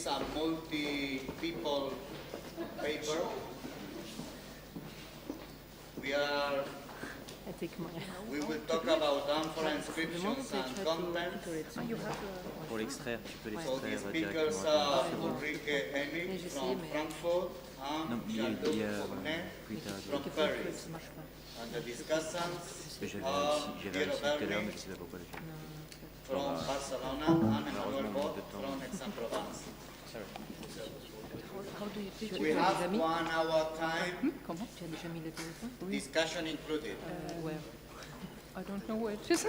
is a multi-people paper. We will talk about Amphora inscriptions and content. Pour l'extraire, tu peux So the l'extraire speakers directement. are Ulrike Ehmig from Frankfurt and from Paris. And the discussants are Piero Berni from Barcelona and Emmanuel Bot from Aix-en-Provence. We have 1 hour time, discussion included. I don't know where it is.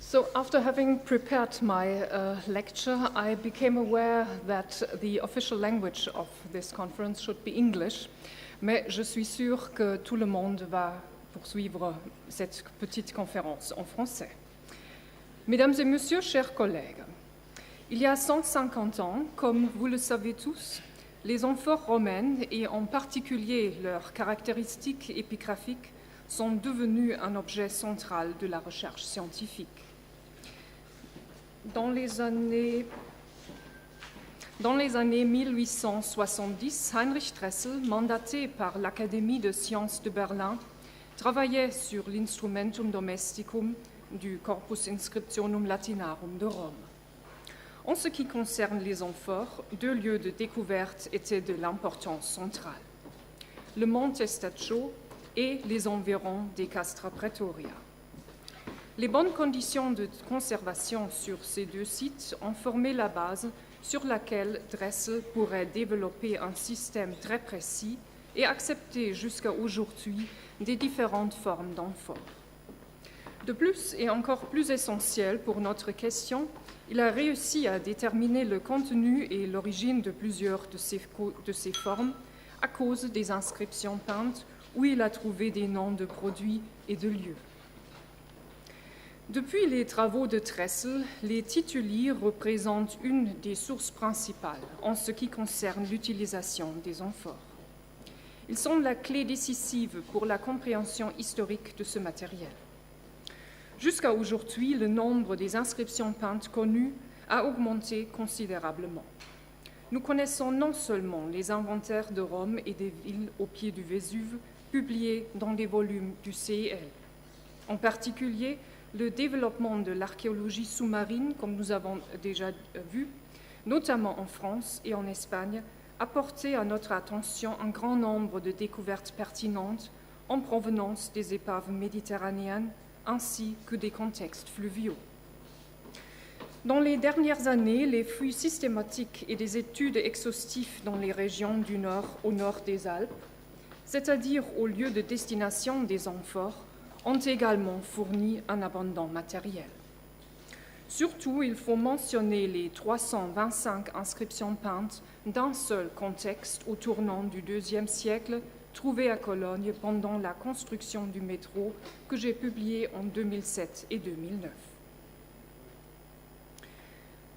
So after having prepared my lecture, I became aware that the official language of this conference should be English, mais je suis sûre que tout le monde va poursuivre cette petite conférence en français. Mesdames et messieurs, chers collègues, il y a 150 ans, comme vous le savez tous, les amphores romaines, et en particulier leurs caractéristiques épigraphiques, sont devenus un objet central de la recherche scientifique. Dans les années 1870, Heinrich Dressel, mandaté par l'Académie de sciences de Berlin, travaillait sur l'instrumentum domesticum du Corpus Inscriptionum Latinarum de Rome. En ce qui concerne les amphores, 2 lieux de découverte étaient de l'importance centrale: le mont Testaccio et les environs des Castra Praetoria. Les bonnes conditions de conservation sur ces 2 sites ont formé la base sur laquelle Dressel pourrait développer un système très précis et accepter jusqu'à aujourd'hui des différentes formes d'amphores. De plus, et encore plus essentiel pour notre question, il a réussi à déterminer le contenu et l'origine de plusieurs de ces formes à cause des inscriptions peintes où il a trouvé des noms de produits et de lieux. Depuis les travaux de Dressel, les tituli représentent une des sources principales en ce qui concerne l'utilisation des amphores. Ils sont la clé décisive pour la compréhension historique de ce matériel. Jusqu'à aujourd'hui, le nombre des inscriptions peintes connues a augmenté considérablement. Nous connaissons non seulement les inventaires de Rome et des villes au pied du Vésuve, publiés dans les volumes du CIL. En particulier, le développement de l'archéologie sous-marine, comme nous avons déjà vu, notamment en France et en Espagne, a porté à notre attention un grand nombre de découvertes pertinentes en provenance des épaves méditerranéennes ainsi que des contextes fluviaux. Dans les dernières années, les flux systématiques et des études exhaustives dans les régions du nord au nord des Alpes, c'est-à-dire au lieu de destination des amphores, ont également fourni un abondant matériel. Surtout, il faut mentionner les 325 inscriptions peintes d'un seul contexte au tournant du IIe siècle, trouvées à Cologne pendant la construction du métro que j'ai publié en 2007 et 2009.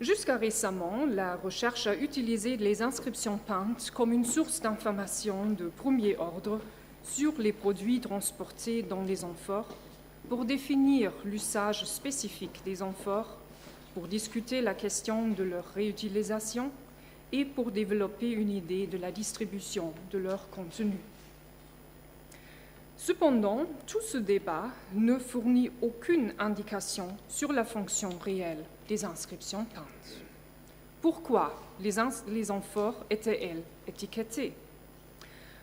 Jusqu'à récemment, la recherche a utilisé les inscriptions peintes comme une source d'information de premier ordre sur les produits transportés dans les amphores pour définir l'usage spécifique des amphores, pour discuter la question de leur réutilisation et pour développer une idée de la distribution de leur contenu. Cependant, tout ce débat ne fournit aucune indication sur la fonction réelle des inscriptions peintes. Pourquoi les amphores étaient-elles étiquetées?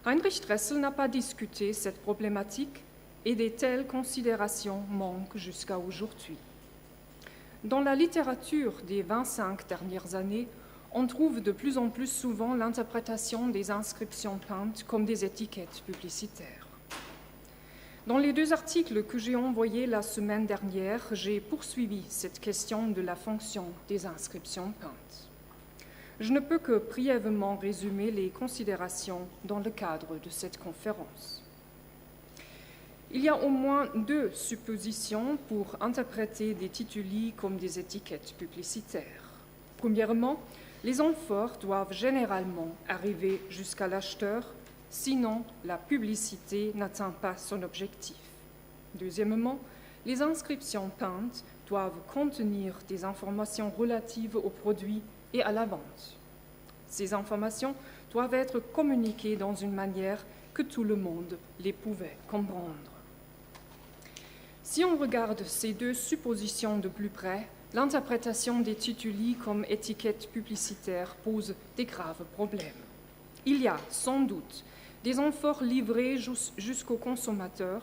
Heinrich Dressel n'a pas discuté cette problématique et de telles considérations manquent jusqu'à aujourd'hui. Dans la littérature des 25 dernières années, on trouve de plus en plus souvent l'interprétation des inscriptions peintes comme des étiquettes publicitaires. Dans les 2 articles que j'ai envoyés la semaine dernière, j'ai poursuivi cette question de la fonction des inscriptions peintes. Je ne peux que brièvement résumer les considérations dans le cadre de cette conférence. Il y a au moins 2 suppositions pour interpréter des tituli comme des étiquettes publicitaires. Premièrement, les amphores doivent généralement arriver jusqu'à l'acheteur, sinon la publicité n'atteint pas son objectif. Deuxièmement, les inscriptions peintes doivent contenir des informations relatives aux produits et à la vente. Ces informations doivent être communiquées dans une manière que tout le monde les pouvait comprendre. Si on regarde ces deux suppositions de plus près, l'interprétation des tituli comme étiquette publicitaire pose des graves problèmes. Il y a sans doute des amphores livrés jusqu'aux consommateurs,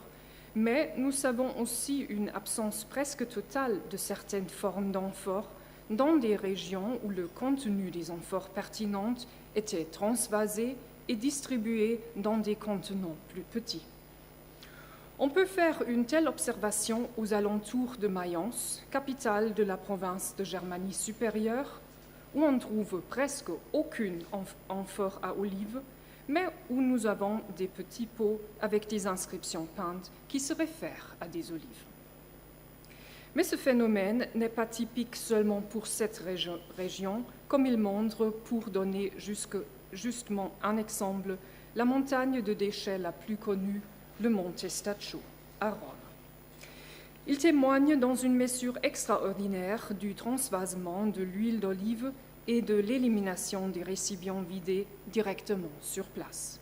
mais nous savons aussi une absence presque totale de certaines formes d'amphores dans des régions où le contenu des amphores pertinentes était transvasé et distribué dans des contenants plus petits. On peut faire une telle observation aux alentours de Mayence, capitale de la province de Germanie supérieure, où on trouve presque aucune amphore à olives, mais où nous avons des petits pots avec des inscriptions peintes qui se réfèrent à des olives. Mais ce phénomène n'est pas typique seulement pour cette région, comme il montre, pour donner justement un exemple, la montagne de déchets la plus connue, le mont Testaccio, à Rome. Il témoigne dans une mesure extraordinaire du transvasement de l'huile d'olive et de l'élimination des récipients vidés directement sur place.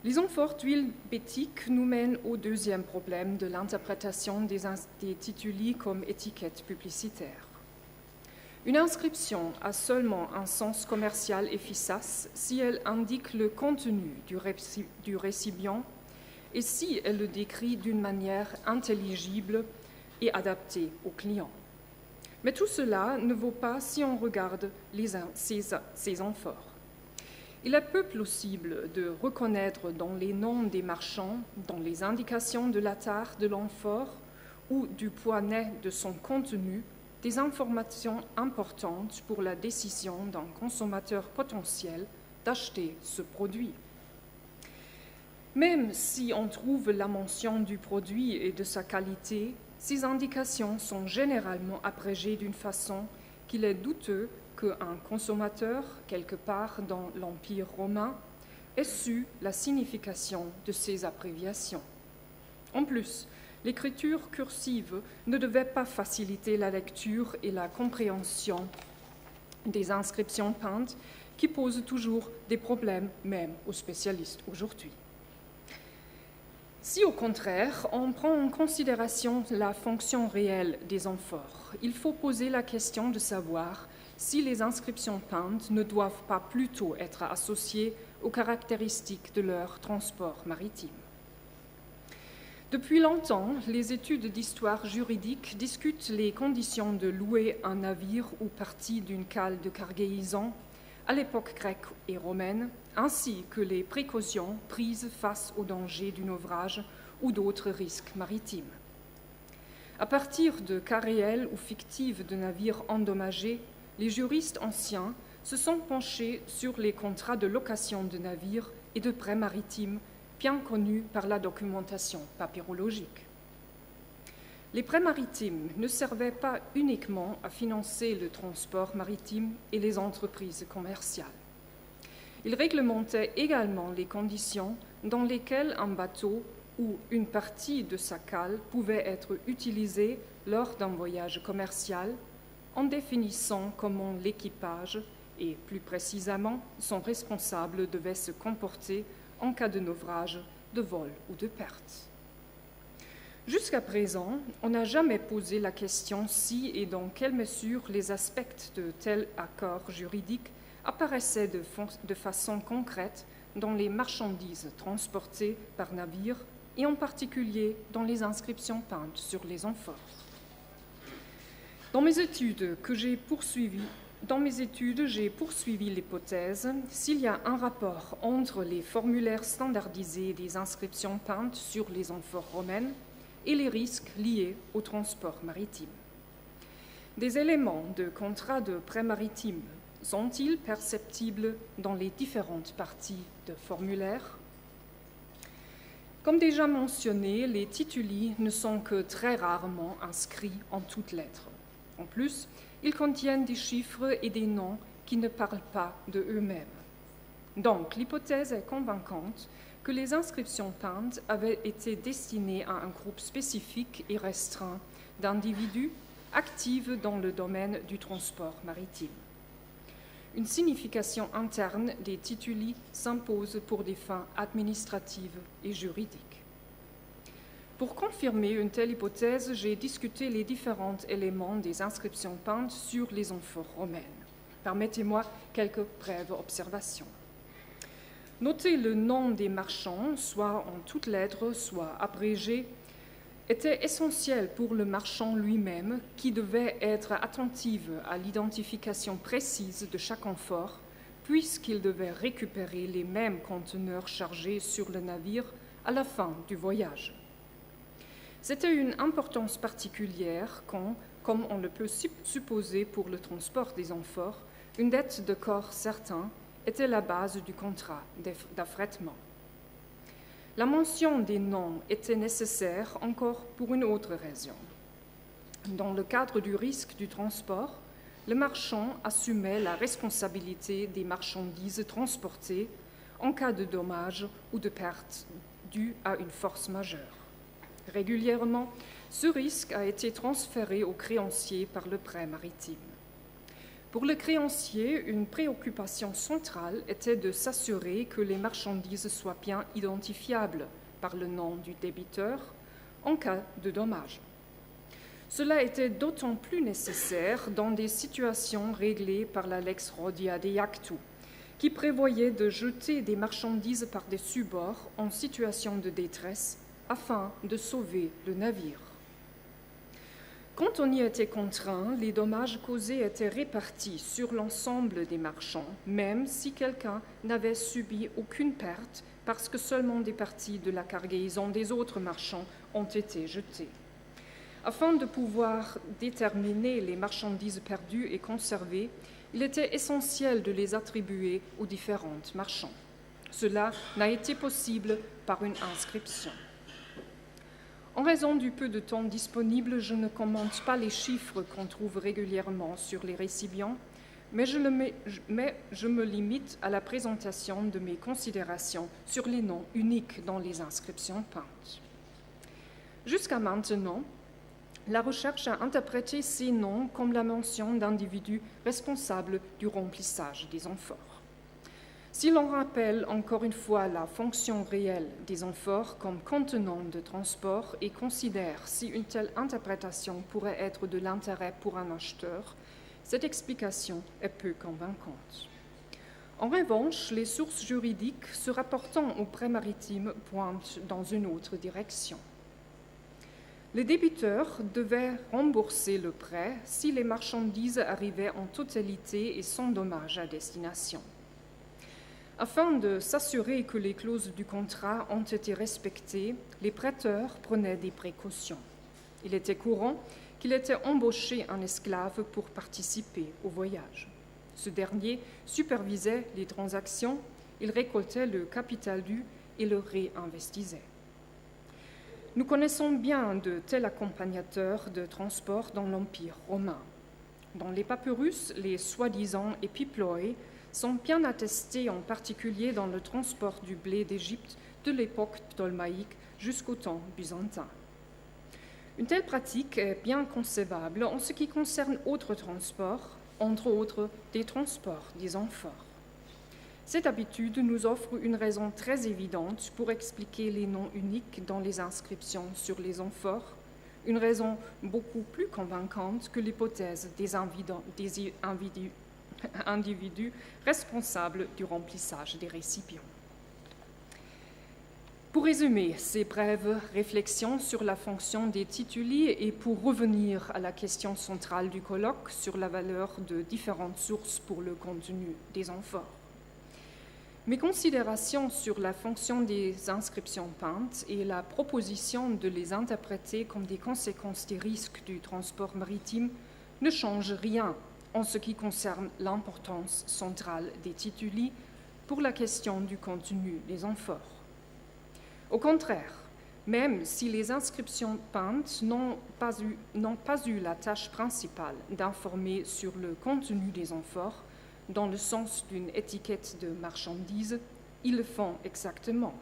Les amphores d'huile bétique nous mènent au deuxième problème de l'interprétation des tituli comme étiquette publicitaire. Une inscription a seulement un sens commercial efficace si elle indique le contenu du récipient et si elle le décrit d'une manière intelligible et adaptée au client. Mais tout cela ne vaut pas si on regarde ces amphores. Il est peu possible de reconnaître dans les noms des marchands, dans les indications de la tare de l'amphore ou du poids net de son contenu, des informations importantes pour la décision d'un consommateur potentiel d'acheter ce produit. Même si on trouve la mention du produit et de sa qualité, ces indications sont généralement abrégées d'une façon qu'il est douteux qu'un consommateur, quelque part dans l'Empire romain, ait su la signification de ces abréviations. En plus, l'écriture cursive ne devait pas faciliter la lecture et la compréhension des inscriptions peintes qui posent toujours des problèmes même aux spécialistes aujourd'hui. Si au contraire, on prend en considération la fonction réelle des amphores, il faut poser la question de savoir si les inscriptions peintes ne doivent pas plutôt être associées aux caractéristiques de leur transport maritime. Depuis longtemps, les études d'histoire juridique discutent les conditions de louer un navire ou partie d'une cale de cargaison à l'époque grecque et romaine, ainsi que les précautions prises face aux dangers du naufrage ou d'autres risques maritimes. À partir de cas réels ou fictifs de navires endommagés, les juristes anciens se sont penchés sur les contrats de location de navires et de prêts maritimes bien connus par la documentation papyrologique. Les prêts maritimes ne servaient pas uniquement à financer le transport maritime et les entreprises commerciales. Ils réglementaient également les conditions dans lesquelles un bateau ou une partie de sa cale pouvait être utilisée lors d'un voyage commercial, en définissant comment l'équipage et, plus précisément, son responsable devait se comporter en cas de naufrage, de vol ou de perte. Jusqu'à présent, on n'a jamais posé la question si et dans quelle mesure les aspects de tels accords juridiques apparaissaient de façon concrète dans les marchandises transportées par navire et en particulier dans les inscriptions peintes sur les amphores. Dans mes études, j'ai poursuivi l'hypothèse s'il y a un rapport entre les formulaires standardisés des inscriptions peintes sur les amphores romaines et les risques liés au transport maritime. Des éléments de contrat de prêt maritime sont-ils perceptibles dans les différentes parties de formulaire? Comme déjà mentionné, les tituli ne sont que très rarement inscrits en toutes lettres. En plus, ils contiennent des chiffres et des noms qui ne parlent pas de eux-mêmes. Donc, l'hypothèse est convaincante que les inscriptions peintes avaient été destinées à un groupe spécifique et restreint d'individus actifs dans le domaine du transport maritime. Une signification interne des tituli s'impose pour des fins administratives et juridiques. Pour confirmer une telle hypothèse, j'ai discuté les différents éléments des inscriptions peintes sur les amphores romaines. Permettez-moi quelques brèves observations. Noter le nom des marchands, soit en toutes lettres, soit abrégé, était essentiel pour le marchand lui-même, qui devait être attentif à l'identification précise de chaque amphore, puisqu'il devait récupérer les mêmes conteneurs chargés sur le navire à la fin du voyage. C'était une importance particulière quand, comme on le peut supposer pour le transport des amphores, une dette de corps certain était la base du contrat d'affrètement. La mention des noms était nécessaire encore pour une autre raison. Dans le cadre du risque du transport, le marchand assumait la responsabilité des marchandises transportées en cas de dommage ou de perte due à une force majeure. Régulièrement, ce risque a été transféré au créancier par le prêt maritime. Pour le créancier, une préoccupation centrale était de s'assurer que les marchandises soient bien identifiables par le nom du débiteur en cas de dommage. Cela était d'autant plus nécessaire dans des situations réglées par la Lex Rodia de Iactu, qui prévoyait de jeter des marchandises par-dessus bord en situation de détresse afin de sauver le navire. Quand on y était contraint, les dommages causés étaient répartis sur l'ensemble des marchands, même si quelqu'un n'avait subi aucune perte parce que seulement des parties de la cargaison des autres marchands ont été jetées. Afin de pouvoir déterminer les marchandises perdues et conservées, il était essentiel de les attribuer aux différents marchands. Cela n'a été possible par une inscription. En raison du peu de temps disponible, je ne commente pas les chiffres qu'on trouve régulièrement sur les récipients, mais je me limite à la présentation de mes considérations sur les noms uniques dans les inscriptions peintes. Jusqu'à maintenant, la recherche a interprété ces noms comme la mention d'individus responsables du remplissage des amphores. Si l'on rappelle encore une fois la fonction réelle des amphores comme contenant de transport et considère si une telle interprétation pourrait être de l'intérêt pour un acheteur, cette explication est peu convaincante. En revanche, les sources juridiques se rapportant au prêt maritime pointent dans une autre direction. Le débiteur devait rembourser le prêt si les marchandises arrivaient en totalité et sans dommage à destination. Afin de s'assurer que les clauses du contrat ont été respectées, les prêteurs prenaient des précautions. Il était courant qu'il était embauché un esclave pour participer au voyage. Ce dernier supervisait les transactions, il récoltait le capital dû et le réinvestissait. Nous connaissons bien de tels accompagnateurs de transport dans l'Empire romain. Dans les papyrus, les soi-disant épiploi sont bien attestés, en particulier dans le transport du blé d'Égypte de l'époque ptolémaïque jusqu'au temps byzantin. Une telle pratique est bien concevable en ce qui concerne autres transports, entre autres des transports des amphores. Cette habitude nous offre une raison très évidente pour expliquer les noms uniques dans les inscriptions sur les amphores, une raison beaucoup plus convaincante que l'hypothèse des individus responsables du remplissage des récipients. Pour résumer ces brèves réflexions sur la fonction des tituli et pour revenir à la question centrale du colloque sur la valeur de différentes sources pour le contenu des amphores. Mes considérations sur la fonction des inscriptions peintes et la proposition de les interpréter comme des conséquences des risques du transport maritime ne changent rien en ce qui concerne l'importance centrale des tituli pour la question du contenu des amphores. Au contraire, même si les inscriptions peintes n'ont pas eu la tâche principale d'informer sur le contenu des amphores, dans le sens d'une étiquette de marchandise, ils le font exactement.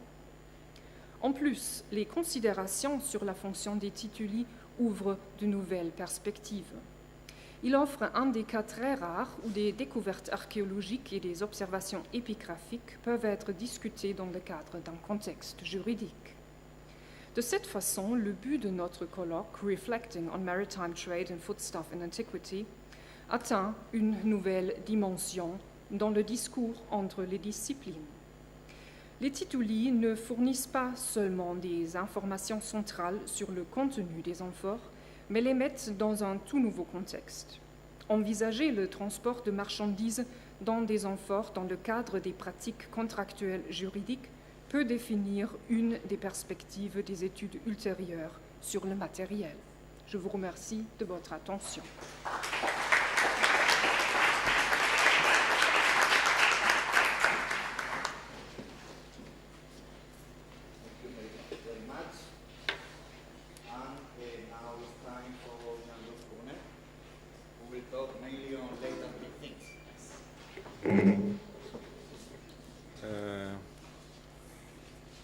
En plus, les considérations sur la fonction des tituli ouvre de nouvelles perspectives. Il offre un des cas très rares où des découvertes archéologiques et des observations épigraphiques peuvent être discutées dans le cadre d'un contexte juridique. De cette façon, le but de notre colloque, Reflecting on Maritime Trade and Foodstuff in Antiquity, atteint une nouvelle dimension dans le discours entre les disciplines. Les tituli ne fournissent pas seulement des informations centrales sur le contenu des amphores, mais les mettent dans un tout nouveau contexte. Envisager le transport de marchandises dans des amphores dans le cadre des pratiques contractuelles juridiques peut définir une des perspectives des études ultérieures sur le matériel. Je vous remercie de votre attention.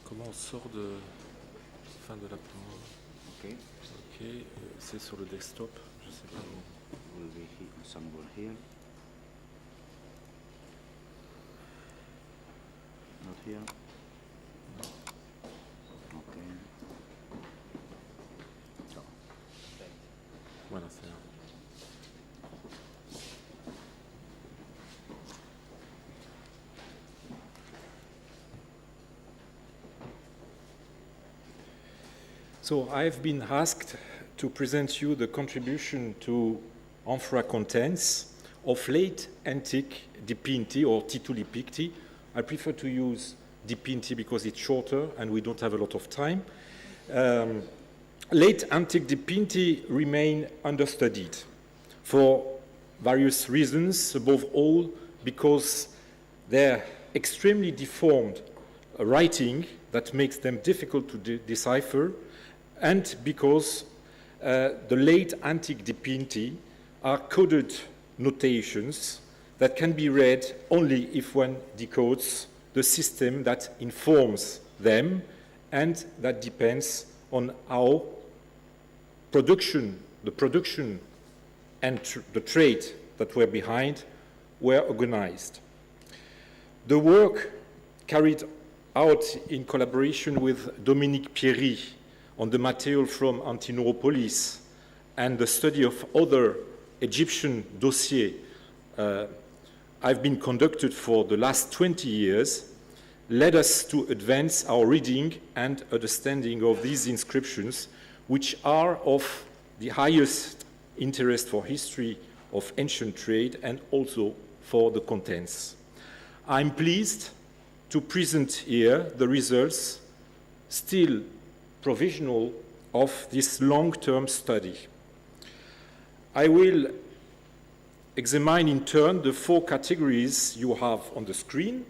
Comment on sort de fin de la Okay. Ok, c'est sur le desktop, je sais pas où. Will be somewhere here. Not here. Okay. So. Voilà, c'est là. So I've been asked to present you the contribution to Amphora contents of late antique dipinti or titulipicti. I prefer to use dipinti because it's shorter and we don't have a lot of time. Late antique dipinti remain understudied for various reasons, above all because they're extremely deformed writing that makes them difficult to decipher, and because the late antique dipinti are coded notations that can be read only if one decodes the system that informs them, and that depends on how the production and the trade that were behind were organized. The work carried out in collaboration with Dominique Pierry on the material from Antinopolis and the study of other Egyptian dossiers I've been conducted for the last 20 years led us to advance our reading and understanding of these inscriptions, which are of the highest interest for history of ancient trade and also for the contents. I'm pleased to present here the results, still provisional, of this long-term study. I will examine in turn the 4 categories you have on the screen.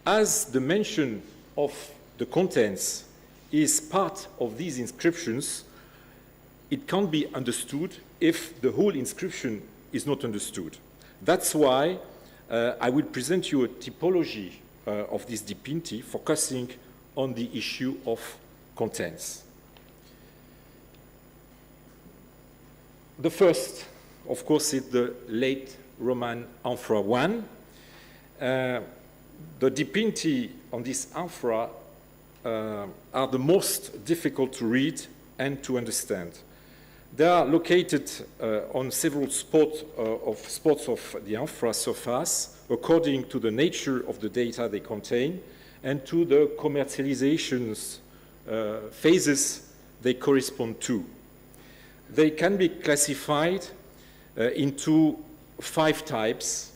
As the mention of the contents is part of these inscriptions, it can't be understood if the whole inscription is not understood. That's why I will present you a typology of this dipinti, focusing on the issue of contents. The first, of course, is the late Roman Amphora 1. The dipinti on this Amphora are the most difficult to read and to understand. They are located on several spots of the Amphora surface according to the nature of the data they contain and to the commercialization phases they correspond to. They can be classified into 5 types,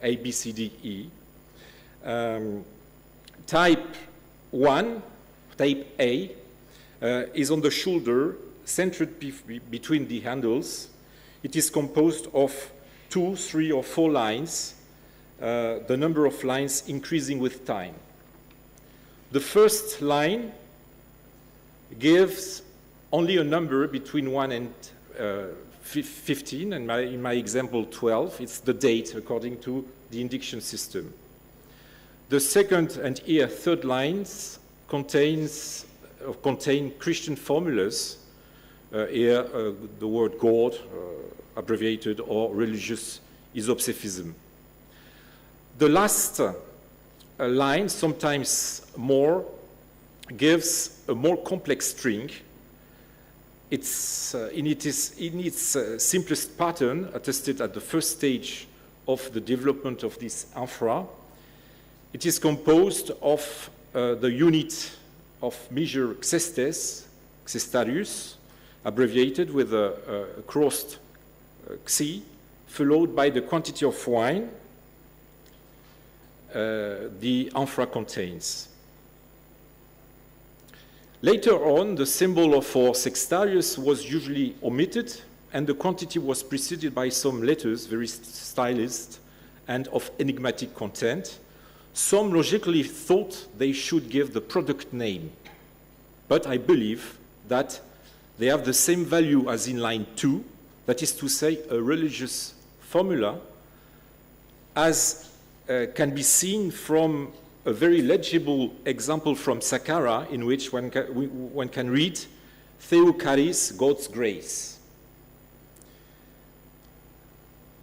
A, B, C, D, E. Type 1, type A, is on the shoulder, centered between the handles. It is composed of 2, 3, or 4 lines, the number of lines increasing with time. The first line gives only a number between 1 and 15, and in my example 12. It's the date according to the indication system. The second and here third lines contain Christian formulas Here, the word God, abbreviated, or religious isopsephism. The last line, sometimes more, gives a more complex string. It's in its simplest pattern, attested at the first stage of the development of this Amphora. It is composed of the unit of measure xestes, xestarius, abbreviated with a crossed xi, followed by the quantity of wine the Amphora contains. Later on, the symbol for sextarius was usually omitted, and the quantity was preceded by some letters, very stylized and of enigmatic content. Some logically thought they should give the product name, but I believe that they have the same value as in line 2, that is to say, a religious formula, as can be seen from a very legible example from Saqqara, in which one can read, Theu charis, God's grace.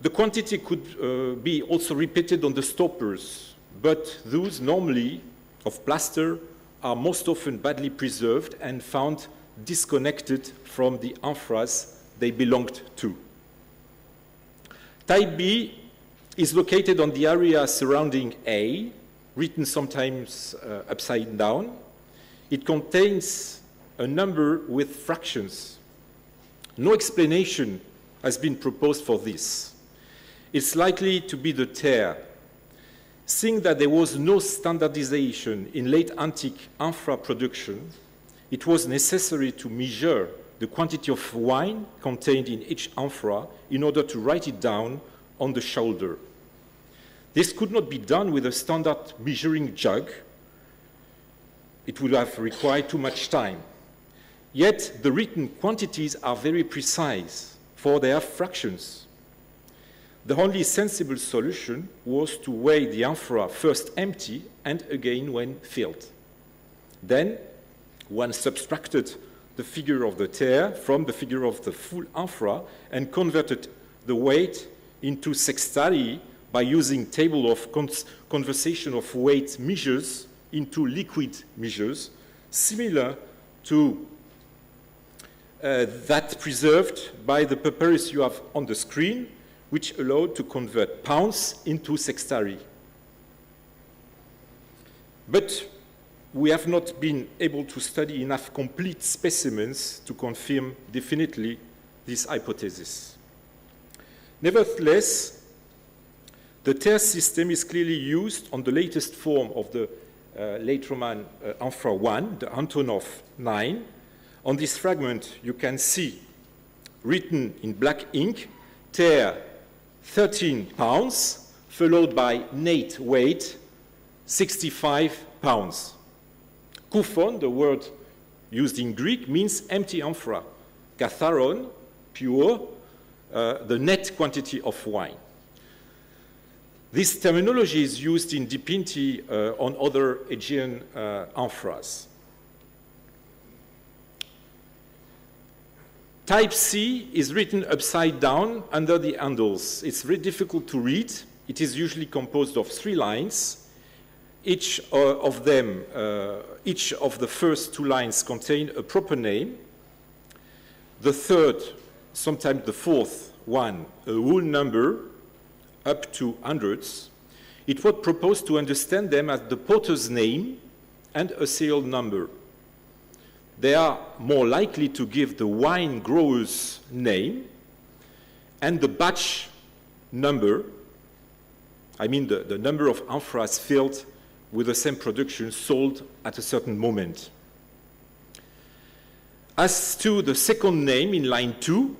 The quantity could be also repeated on the stoppers, but those normally of plaster are most often badly preserved and found disconnected from the amphoras they belonged to. Type B is located on the area surrounding A, written sometimes upside down. It contains a number with fractions. No explanation has been proposed for this. It's likely to be the tear. Seeing that there was no standardization in late antique amphora production, it was necessary to measure the quantity of wine contained in each amphora in order to write it down on the shoulder. This could not be done with a standard measuring jug. It would have required too much time. Yet the written quantities are very precise, for they are fractions. The only sensible solution was to weigh the amphora first empty and again when filled. Then one subtracted the figure of the tear from the figure of the full amphora and converted the weight into sextarii by using table of conversion of weight measures into liquid measures, similar to that preserved by the papyrus you have on the screen, which allowed to convert pounds into sextarii. But we have not been able to study enough complete specimens to confirm definitely this hypothesis. Nevertheless, the tear system is clearly used on the latest form of the late Roman Amphora 1, the Antonov 9. On this fragment, you can see written in black ink, tear 13 pounds, followed by nate weight 65 pounds. Kuphon, the word used in Greek, means empty amphora. Katharon, pure, the net quantity of wine. This terminology is used in Dipinti on other Aegean amphoras. Type C is written upside down under the handles. It's very difficult to read. It is usually composed of 3 lines. Each of the first 2 lines contain a proper name. The third, sometimes the fourth one, a whole number, up to hundreds. It was proposed to understand them as the potter's name and a serial number. They are more likely to give the wine grower's name and the batch number, I mean the number of amphoras filled with the same production sold at a certain moment. As to the second name in line 2,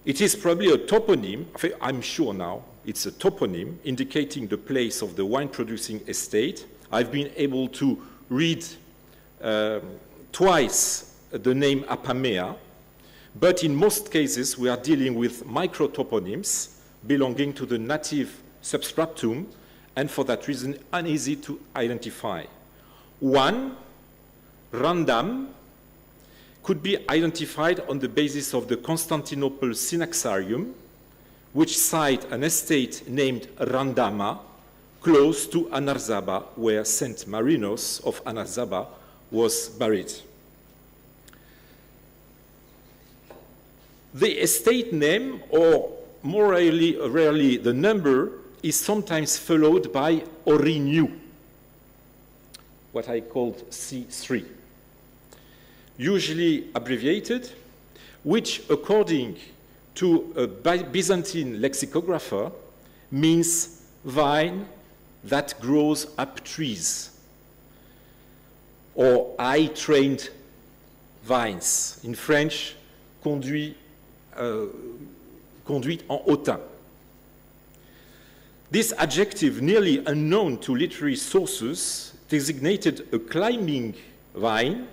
it is probably a toponym, I'm sure now, it's a toponym indicating the place of the wine-producing estate. I've been able to read twice the name Apamea, but in most cases we are dealing with microtoponyms belonging to the native substratum and for that reason uneasy to identify. One, Randam, could be identified on the basis of the Constantinople Synaxarium, which cite an estate named Randama, close to Anarzaba, where Saint Marinos of Anarzaba was buried. The estate name, or more rarely the number, is sometimes followed by Orinu, what I called C3, usually abbreviated, which, according to a Byzantine lexicographer, means vine that grows up trees, or high-trained vines. In French, conduite en hautain. This adjective, nearly unknown to literary sources, designated a climbing vine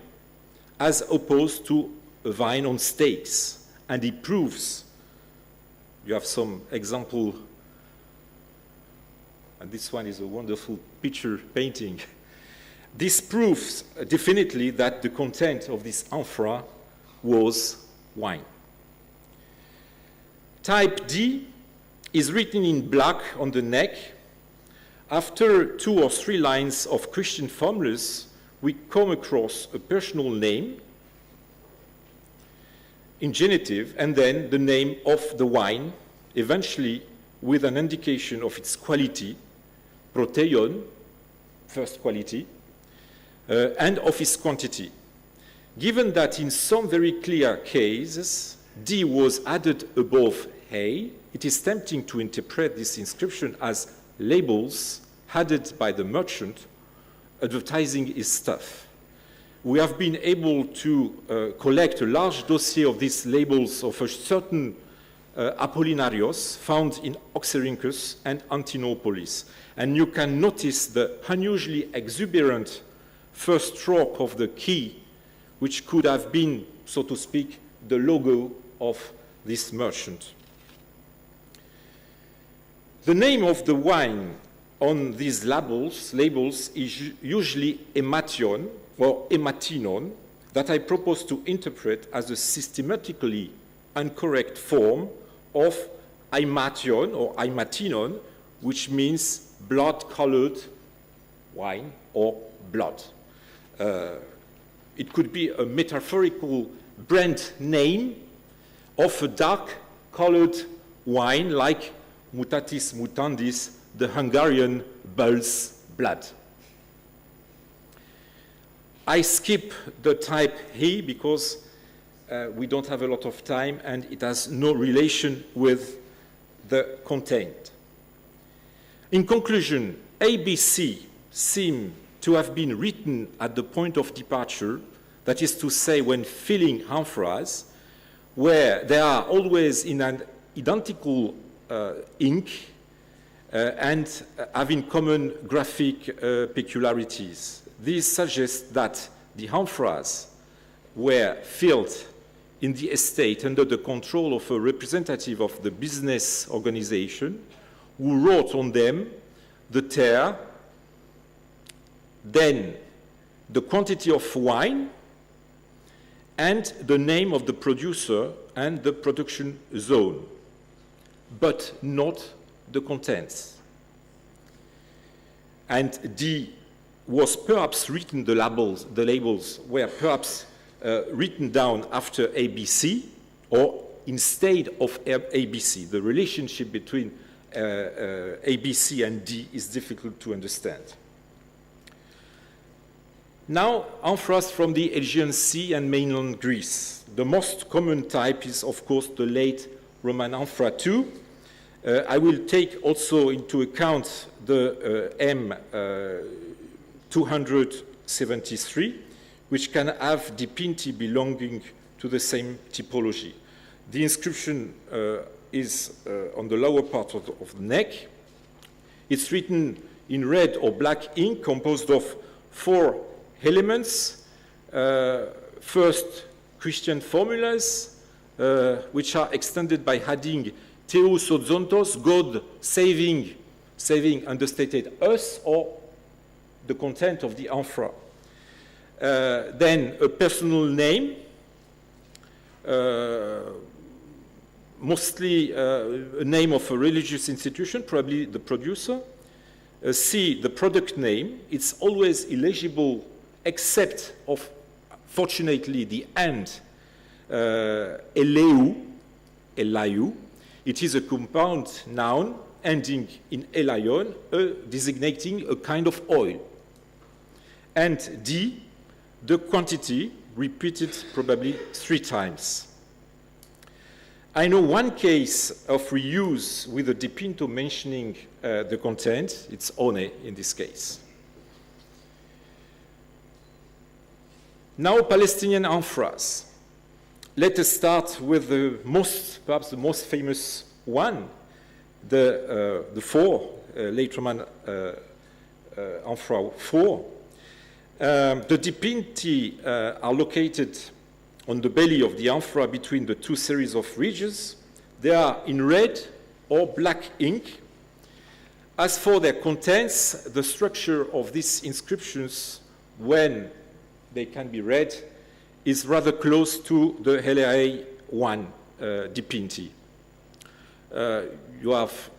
as opposed to a vine on stakes. And it proves, you have some example, and this one is a wonderful picture painting. This proves definitely that the content of this amphora was wine. Type D is written in black on the neck. After 2 or 3 lines of Christian formulas, we come across a personal name in genitive, and then the name of the wine, eventually with an indication of its quality, proteion, first quality, and of its quantity. Given that in some very clear cases, D was added above A, it is tempting to interpret this inscription as labels added by the merchant advertising his stuff. We have been able to collect a large dossier of these labels of a certain Apollinarios found in Oxyrhynchus and Antinopolis. And you can notice the unusually exuberant first stroke of the key, which could have been, so to speak, the logo of this merchant. The name of the wine on these labels is usually Emation or Ematinon, that I propose to interpret as a systematically incorrect form of Aimation or Aimatinon, which means blood-colored wine or blood. It could be a metaphorical brand name of a dark-colored wine like Mutatis mutandis, the Hungarian bull's blood. I skip the type A because we don't have a lot of time and it has no relation with the content. In conclusion, ABC seem to have been written at the point of departure, that is to say when filling amphoras, where they are always in an identical ink and having common graphic peculiarities. This suggests that the amphoras were filled in the estate under the control of a representative of the business organization who wrote on them the terre, then the quantity of wine, and the name of the producer and the production zone, but not the contents. And D was perhaps written, the labels were perhaps written down after ABC or instead of ABC. The relationship between ABC and D is difficult to understand. Now, amphoras from the Aegean Sea and mainland Greece. The most common type is, of course, the late Roman amphora II. I will take also into account the M273, which can have dipinti belonging to the same typology. The inscription is on the lower part of the neck. It's written in red or black ink composed of 4 elements. First, Christian formulas, which are extended by adding Theos Odzontos, God saving understated us, or the content of the amphora. Then a personal name mostly a name of a religious institution, probably the producer. C, the product name. It's always illegible except of, fortunately, the end, eleu, elaiu. It is a compound noun ending in elion, designating a kind of oil. And D, the quantity, repeated probably 3 times. I know one case of reuse with a dipinto mentioning the content. It's one in this case. Now, Palestinian amphoras. Let us start with the perhaps the most famous one, the 4, Leitermann Amphora 4. The dipinti are located on the belly of the amphora between the 2 series of ridges. They are in red or black ink. As for their contents, the structure of these inscriptions, when they can be read, is rather close to the Heleae 1 dipinti. You have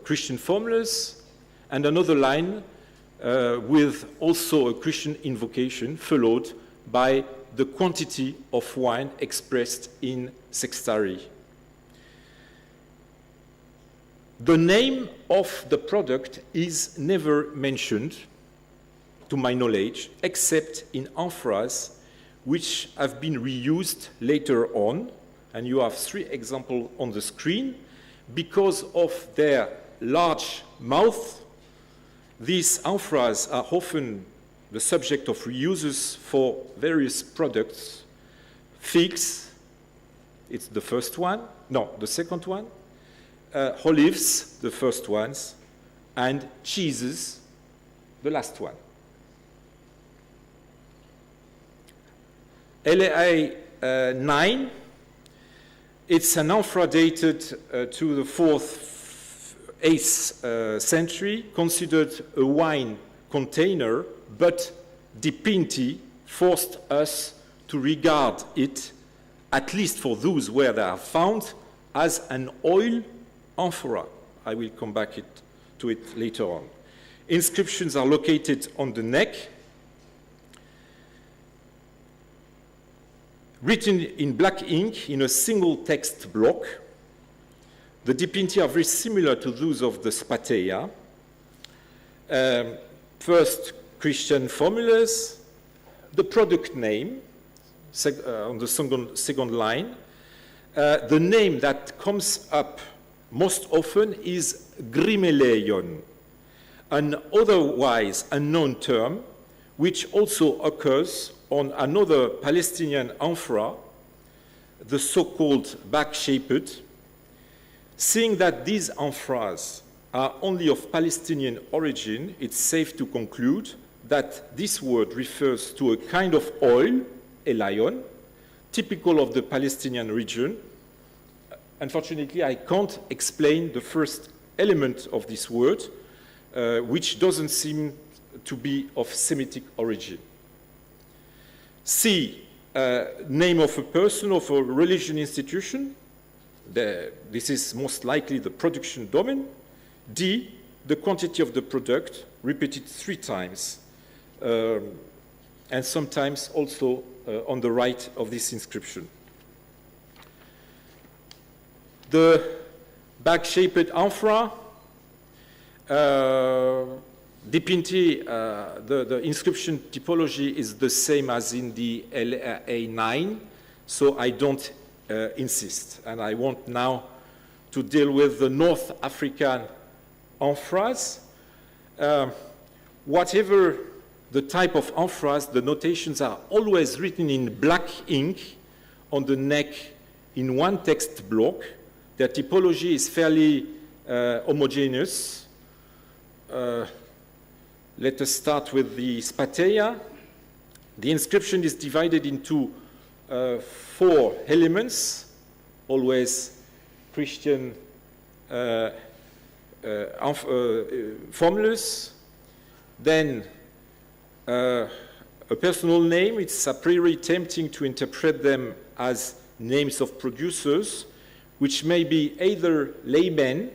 Christian formulas and another line with also a Christian invocation followed by the quantity of wine expressed in sextari. The name of the product is never mentioned, to my knowledge, except in amphoras which have been reused later on, and you have 3 examples on the screen. Because of their large mouth, these amphoras are often the subject of reuses for various products. Figs, it's the first one, no, the second one. Olives, the first ones, and cheeses, the last one. Heleae 9, it's an amphora dated to the 4th, 8th century, considered a wine container, but dipinti forced us to regard it, at least for those where they are found, as an oil amphora. I will come back to it later on. Inscriptions are located on the neck. Written in black ink in a single text block. The dipinti are very similar to those of the spateia. First, Christian formulas, the product name on the second line. The name that comes up most often is grimeleion, an otherwise unknown term which also occurs on another Palestinian amphora, the so-called back-shaped. Seeing that these amphoras are only of Palestinian origin, it's safe to conclude that this word refers to a kind of oil, elion, typical of the Palestinian region. Unfortunately, I can't explain the first element of this word, which doesn't seem to be of Semitic origin. C, name of a person, of a religion institution. This is most likely the production domain. D, the quantity of the product, repeated 3 times, and sometimes also on the right of this inscription. The bag-shaped amphora, dipinti, the inscription typology is the same as in the A9, so I don't insist. And I want now to deal with the North African amphoras. Whatever the type of amphoras, the notations are always written in black ink on the neck in one text block. Their typology is fairly homogeneous. Let us start with the spateia. The inscription is divided into 4 elements, always Christian formulas. Then a personal name. It's a priori tempting to interpret them as names of producers, which may be either laymen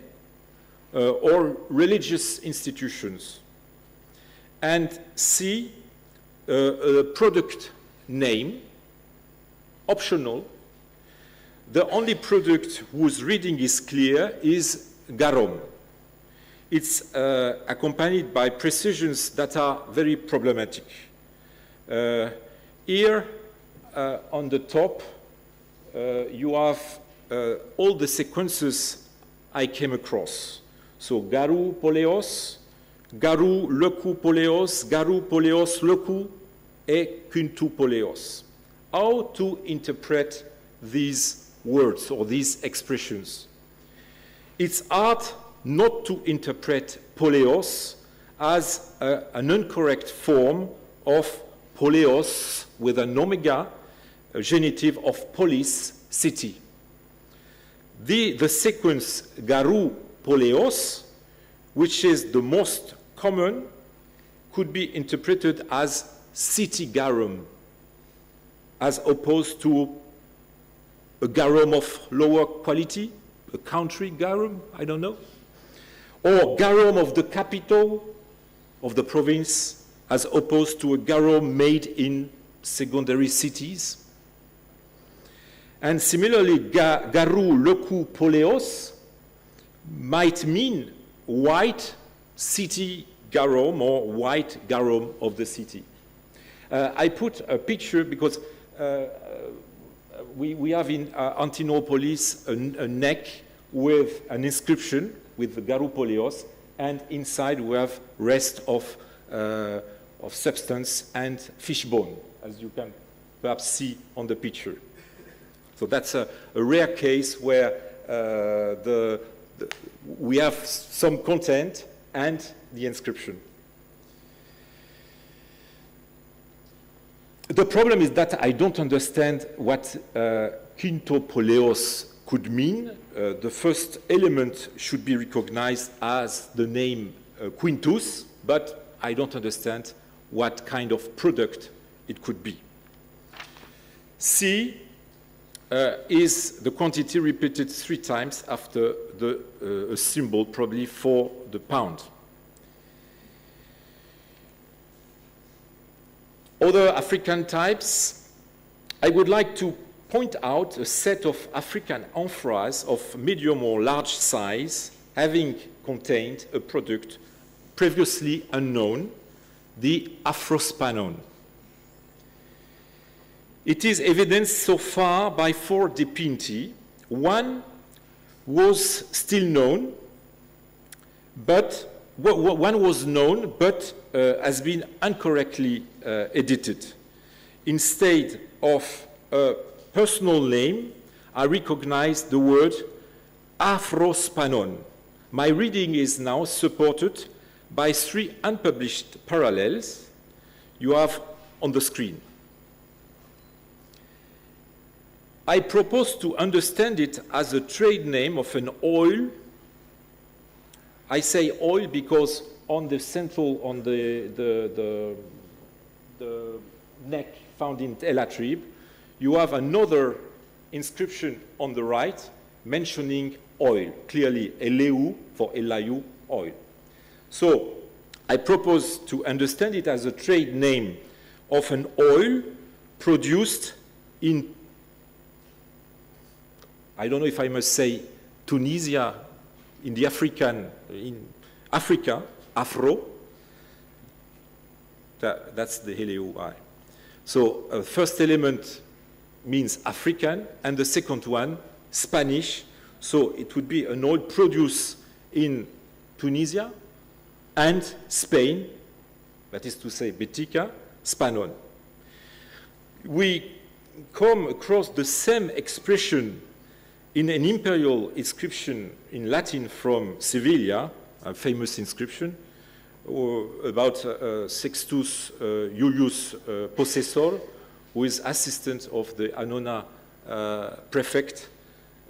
or religious institutions. And C, a product name, optional. The only product whose reading is clear is garum. It's accompanied by precisions that are very problematic. Here on the top, you have all the sequences I came across. So garu poleos, garu leku poleos, garu poleos leku, et kuntu poleos. How to interpret these words or these expressions? It's hard not to interpret poleos as an incorrect form of poleos with an omega, a genitive of polis, city. The sequence garu poleos, which is the most common, could be interpreted as city garum, as opposed to a garum of lower quality, a country garum, I don't know, or garum of the capital of the province, as opposed to a garum made in secondary cities. And similarly, garu leku poleos might mean white city garum or white garum of the city. I put a picture because we have in Antinopolis a neck with an inscription with the garu poleos, and inside we have rest of substance and fish bone, as you can perhaps see on the picture. So that's a rare case where we have some content and the inscription. The problem is that I don't understand what quinto poleos could mean. The first element should be recognized as the name quintus, but I don't understand what kind of product it could be. C is the quantity repeated 3 times after a symbol, probably for the pound. Other African types, I would like to point out a set of African amphoras of medium or large size having contained a product previously unknown, the Afrospanon. It is evidenced so far by 4 dipinti. One was still known, but one was known but has been incorrectly edited. Instead of a personal name, I recognize the word Afrospanon. My reading is now supported by 3 unpublished parallels you have on the screen. I propose to understand it as a trade name of an oil. I say oil because on the central, on the neck found in El Atrib, you have another inscription on the right mentioning oil, clearly Eleu for Elayu, oil. So I propose to understand it as a trade name of an oil produced in, I don't know if I must say Tunisia, in Africa, Afro. That's the Heleu. So first element means African, and the second one, Spanish. So it would be an oil produced in Tunisia and Spain, that is to say Betica, Spanon. We come across the same expression in an imperial inscription in Latin from Sevilla, a famous inscription, about Sextus Iulius Possessor, who is assistant of the Annona prefect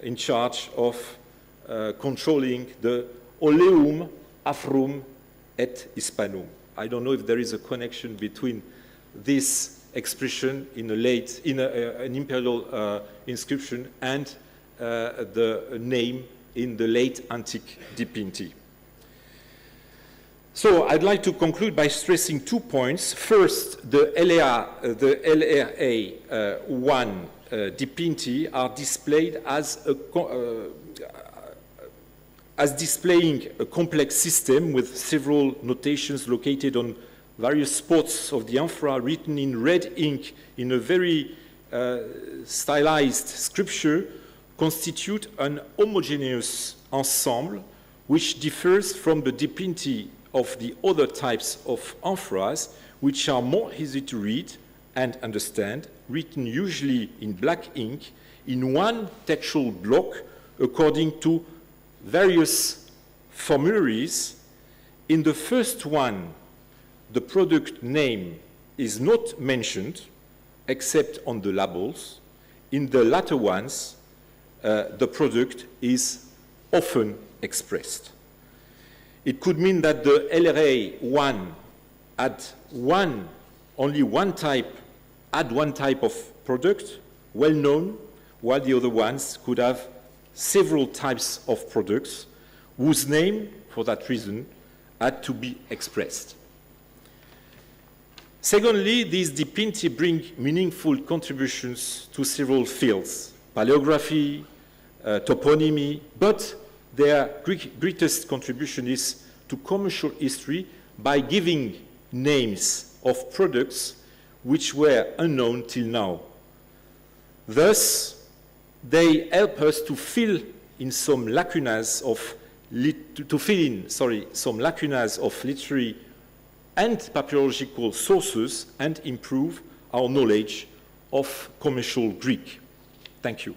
in charge of controlling the Oleum, Afrum, et Hispanum. I don't know if there is a connection between this expression in an imperial inscription and the name in the late antique dipinti. So I'd like to conclude by stressing 2 points. First, the LRA1 dipinti are displayed as displaying a complex system with several notations located on various spots of the amphora written in red ink in a very stylized scripture, constitute an homogeneous ensemble which differs from the dipinti of the other types of amphoras, which are more easy to read and understand, written usually in black ink in one textual block according to various formularies. In the first one, the product name is not mentioned except on the labels. In the latter ones, the product is often expressed. It could mean that the LRA1 had only one type of product, well known, while the other ones could have several types of products whose name, for that reason, had to be expressed. Secondly, these dipinti bring meaningful contributions to several fields, paleography, toponymy, but their greatest contribution is to commercial history by giving names of products which were unknown till now. Thus, they help us to fill in some lacunas of literary and papyrological sources and improve our knowledge of commercial Greek. Thank you.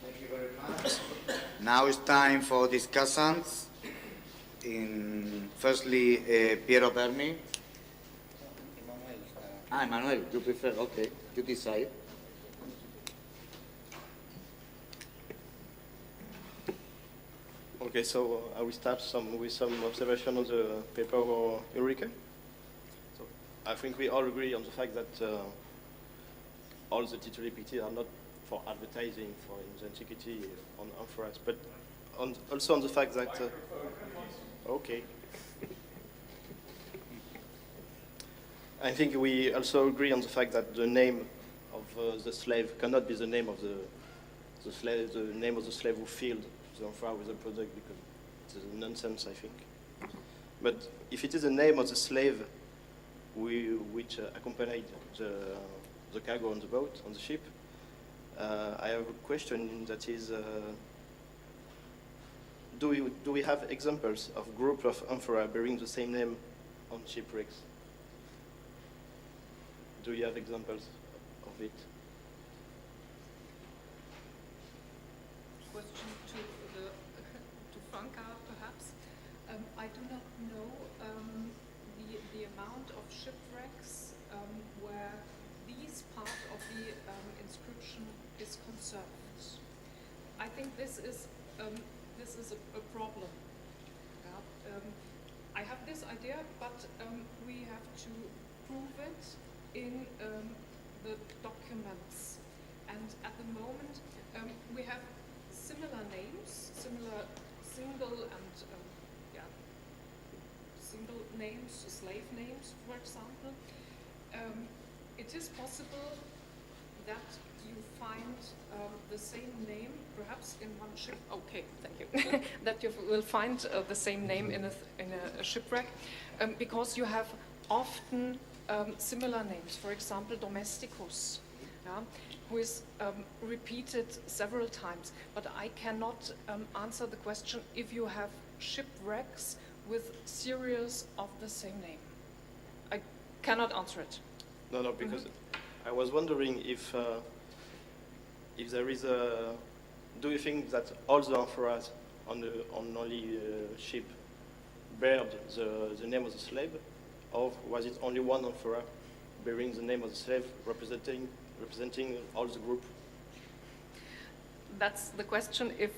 Thank you very much. Now it's time for discussants. Firstly, Piero Perni. Emmanuel, you prefer? Okay, you decide. Okay, so I will start with some observation on the paper of Ulrike. So I think we all agree on the fact that all the tituli picti are not for advertising for in the Antiquity on Amphoras, but also on the fact that okay. I think we also agree on the fact that the name of the slave cannot be the name of the slave, the name of the slave who filled the amphora with the product, because it is nonsense, I think. But if it is the name of the slave which accompanied the cargo on the boat, on the ship, I have a question that is, do we have examples of group of amphora bearing the same name on shipwrecks? Do you have examples of it? Question to Franca, perhaps. I do not know the amount of shipwrecks where this part of the inscription is conserved. I think this is a problem. Yeah? I have this idea, but we have to prove it in the documents. And at the moment, we have similar names, similar single names, slave names, for example. It is possible that you find the same name, perhaps in one ship. Okay, thank you. That you will find the same name in a shipwreck, because you have often similar names. For example, domesticus, yeah, who is repeated several times. But I cannot answer the question if you have shipwrecks with series of the same name. I cannot answer it. No, because I was wondering if there is a. Do you think that all the amphoras on only ship bear the name of the slave, or was it only one amphora bearing the name of the slave, representing all the group? That's the question. If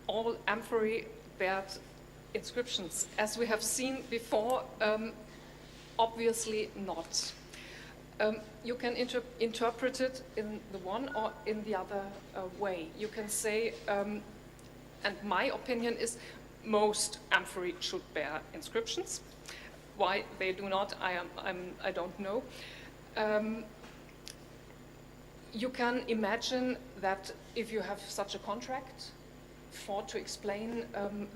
all amphorae bear inscriptions. As we have seen before, obviously not. You can interpret it in the one or in the other way. You can say, and my opinion is, most amphorae should bear inscriptions. Why they do not, I don't know. You can imagine that if you have such a contract to explain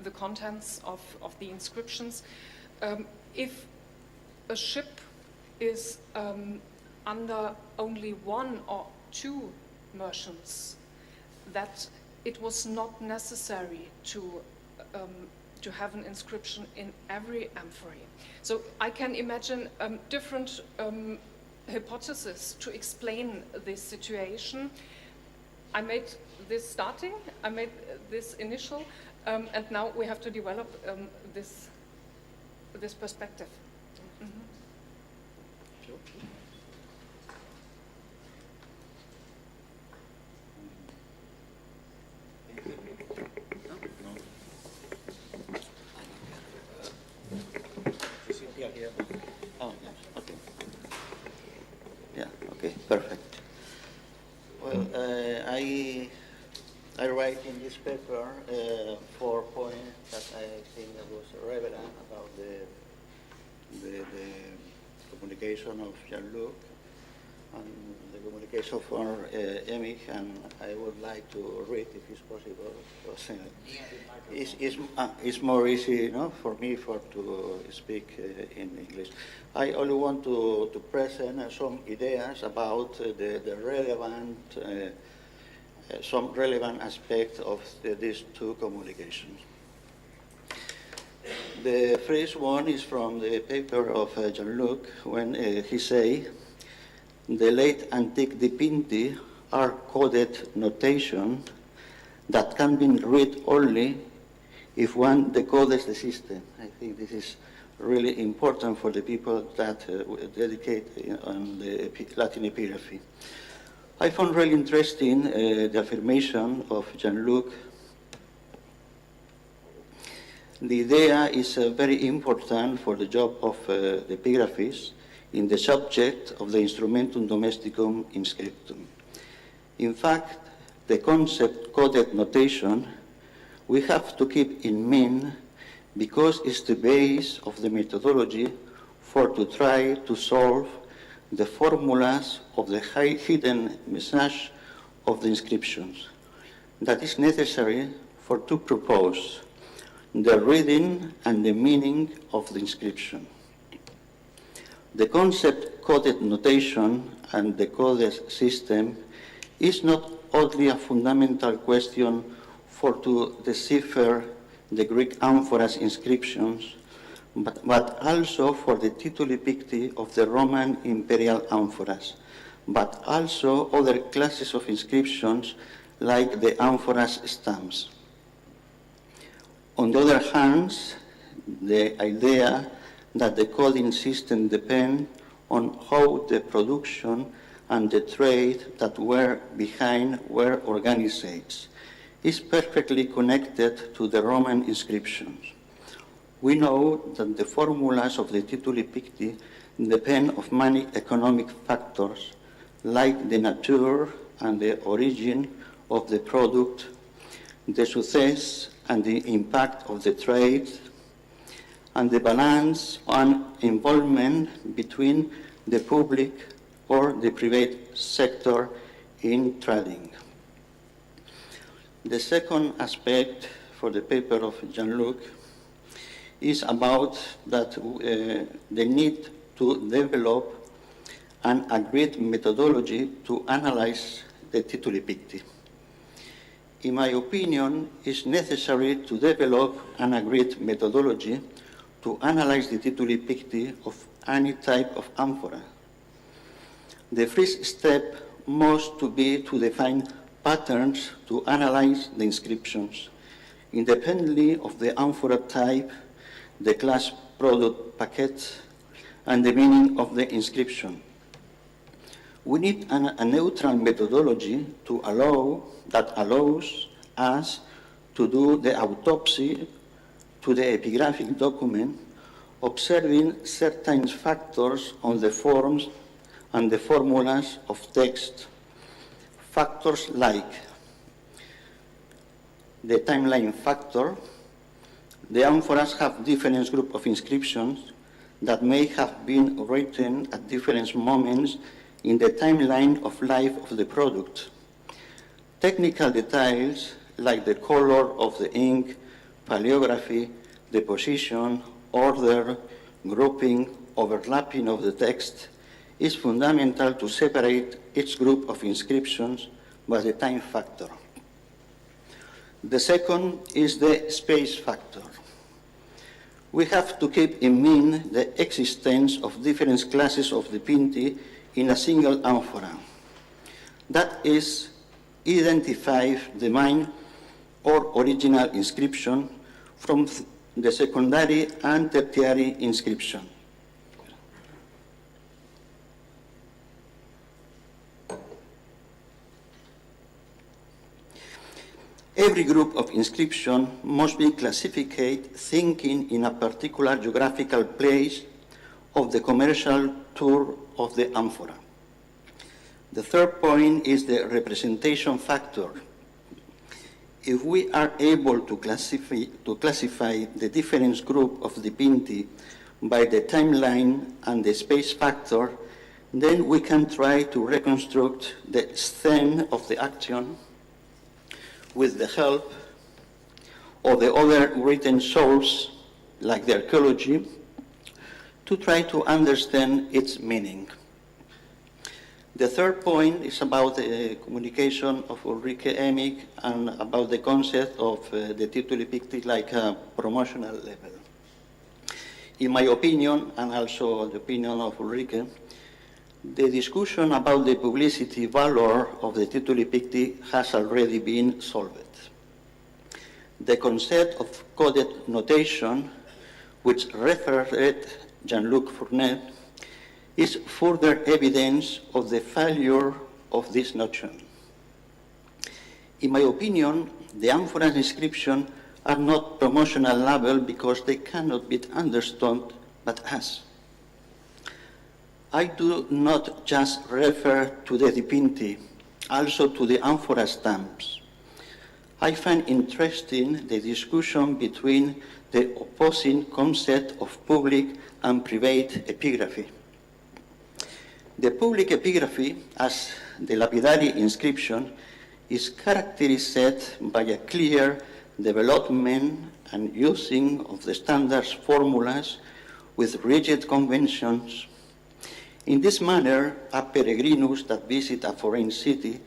the contents of the inscriptions, if a ship is under only one or two merchants, that it was not necessary to have an inscription in every amphorae. So I can imagine different hypotheses to explain this situation. I made this starting, I made this initial, and now we have to develop this perspective. Mm-hmm. Oh, yes, okay. Yeah, okay, perfect. Well, I write in this paper 4 points that I think that was relevant about the communication of Jean-Luc and the communication for Ehmig, and I would like to read if it's possible, because it's more easy, you know, for me to speak in English. I only want to present some ideas about the relevant, some relevant aspects of these two communications. The first one is from the paper of Jean-Luc, when he say, the late antique dipinti are coded notation that can be read only if one decodes the system. I think this is really important for the people that dedicate on the Latin epigraphy. I found really interesting the affirmation of Jean-Luc. The idea is very important for the job of the epigraphist in the subject of the instrumentum domesticum inscriptum. In fact, the concept coded notation we have to keep in mind because it's the base of the methodology for to try to solve the formulas of the hidden message of the inscriptions. That is necessary for two purposes, the reading and the meaning of the inscription. The concept coded notation and the coded system is not only a fundamental question for to decipher the Greek amphoras inscriptions, but also for the tituli picti of the Roman imperial amphoras, but also other classes of inscriptions like the amphoras stamps. On the other hand, the idea that the coding system depends on how the production and the trade that were behind were organized is perfectly connected to the Roman inscriptions. We know that the formulas of the tituli picti depend of many economic factors like the nature and the origin of the product, the success and the impact of the trade, and the balance and involvement between the public or the private sector in trading. The second aspect for the paper of Jean-Luc is about that the need to develop an agreed methodology to analyze the tituli picti. In my opinion, it's necessary to develop an agreed methodology to analyze the tituli picti of any type of amphora. The first step must be to define patterns to analyze the inscriptions, independently of the amphora type, the class product packet, and the meaning of the inscription. We need a neutral methodology that allows us to do the autopsy to the epigraphic document, observing certain factors on the forms and the formulas of text. Factors like the timeline factor. The amphoras have different groups of inscriptions that may have been written at different moments in the timeline of life of the product. Technical details like the color of the ink, paleography, the position, order, grouping, overlapping of the text is fundamental to separate each group of inscriptions by the time factor. The second is the space factor. We have to keep in mind the existence of different classes of dipinti in a single amphora. That is, identify the main or original inscription from the secondary and tertiary inscription. Every group of inscription must be classified thinking in a particular geographical place of the commercial tour of the amphora. The third point is the representation factor. If we are able to classify the different group of dipinti by the timeline and the space factor, then we can try to reconstruct the scene of the action with the help of the other written source, like the archaeology, to try to understand its meaning. The third point is about the communication of Ulrike Ehmig and about the concept of the tituli picti like a promotional level. In my opinion, and also the opinion of Ulrike, the discussion about the publicity value of the tituli picti has already been solved. The concept of coded notation, which referred Jean-Luc Fournet, is further evidence of the failure of this notion. In my opinion, the amphora inscriptions are not promotional label because they cannot be understood but as. I do not just refer to the dipinti, also to the amphora stamps. I find interesting the discussion between the opposing concept of public and private epigraphy. The public epigraphy, as the lapidary inscription, is characterized by a clear development and using of the standard formulas with rigid conventions. In this manner, a peregrinus that visits a foreign city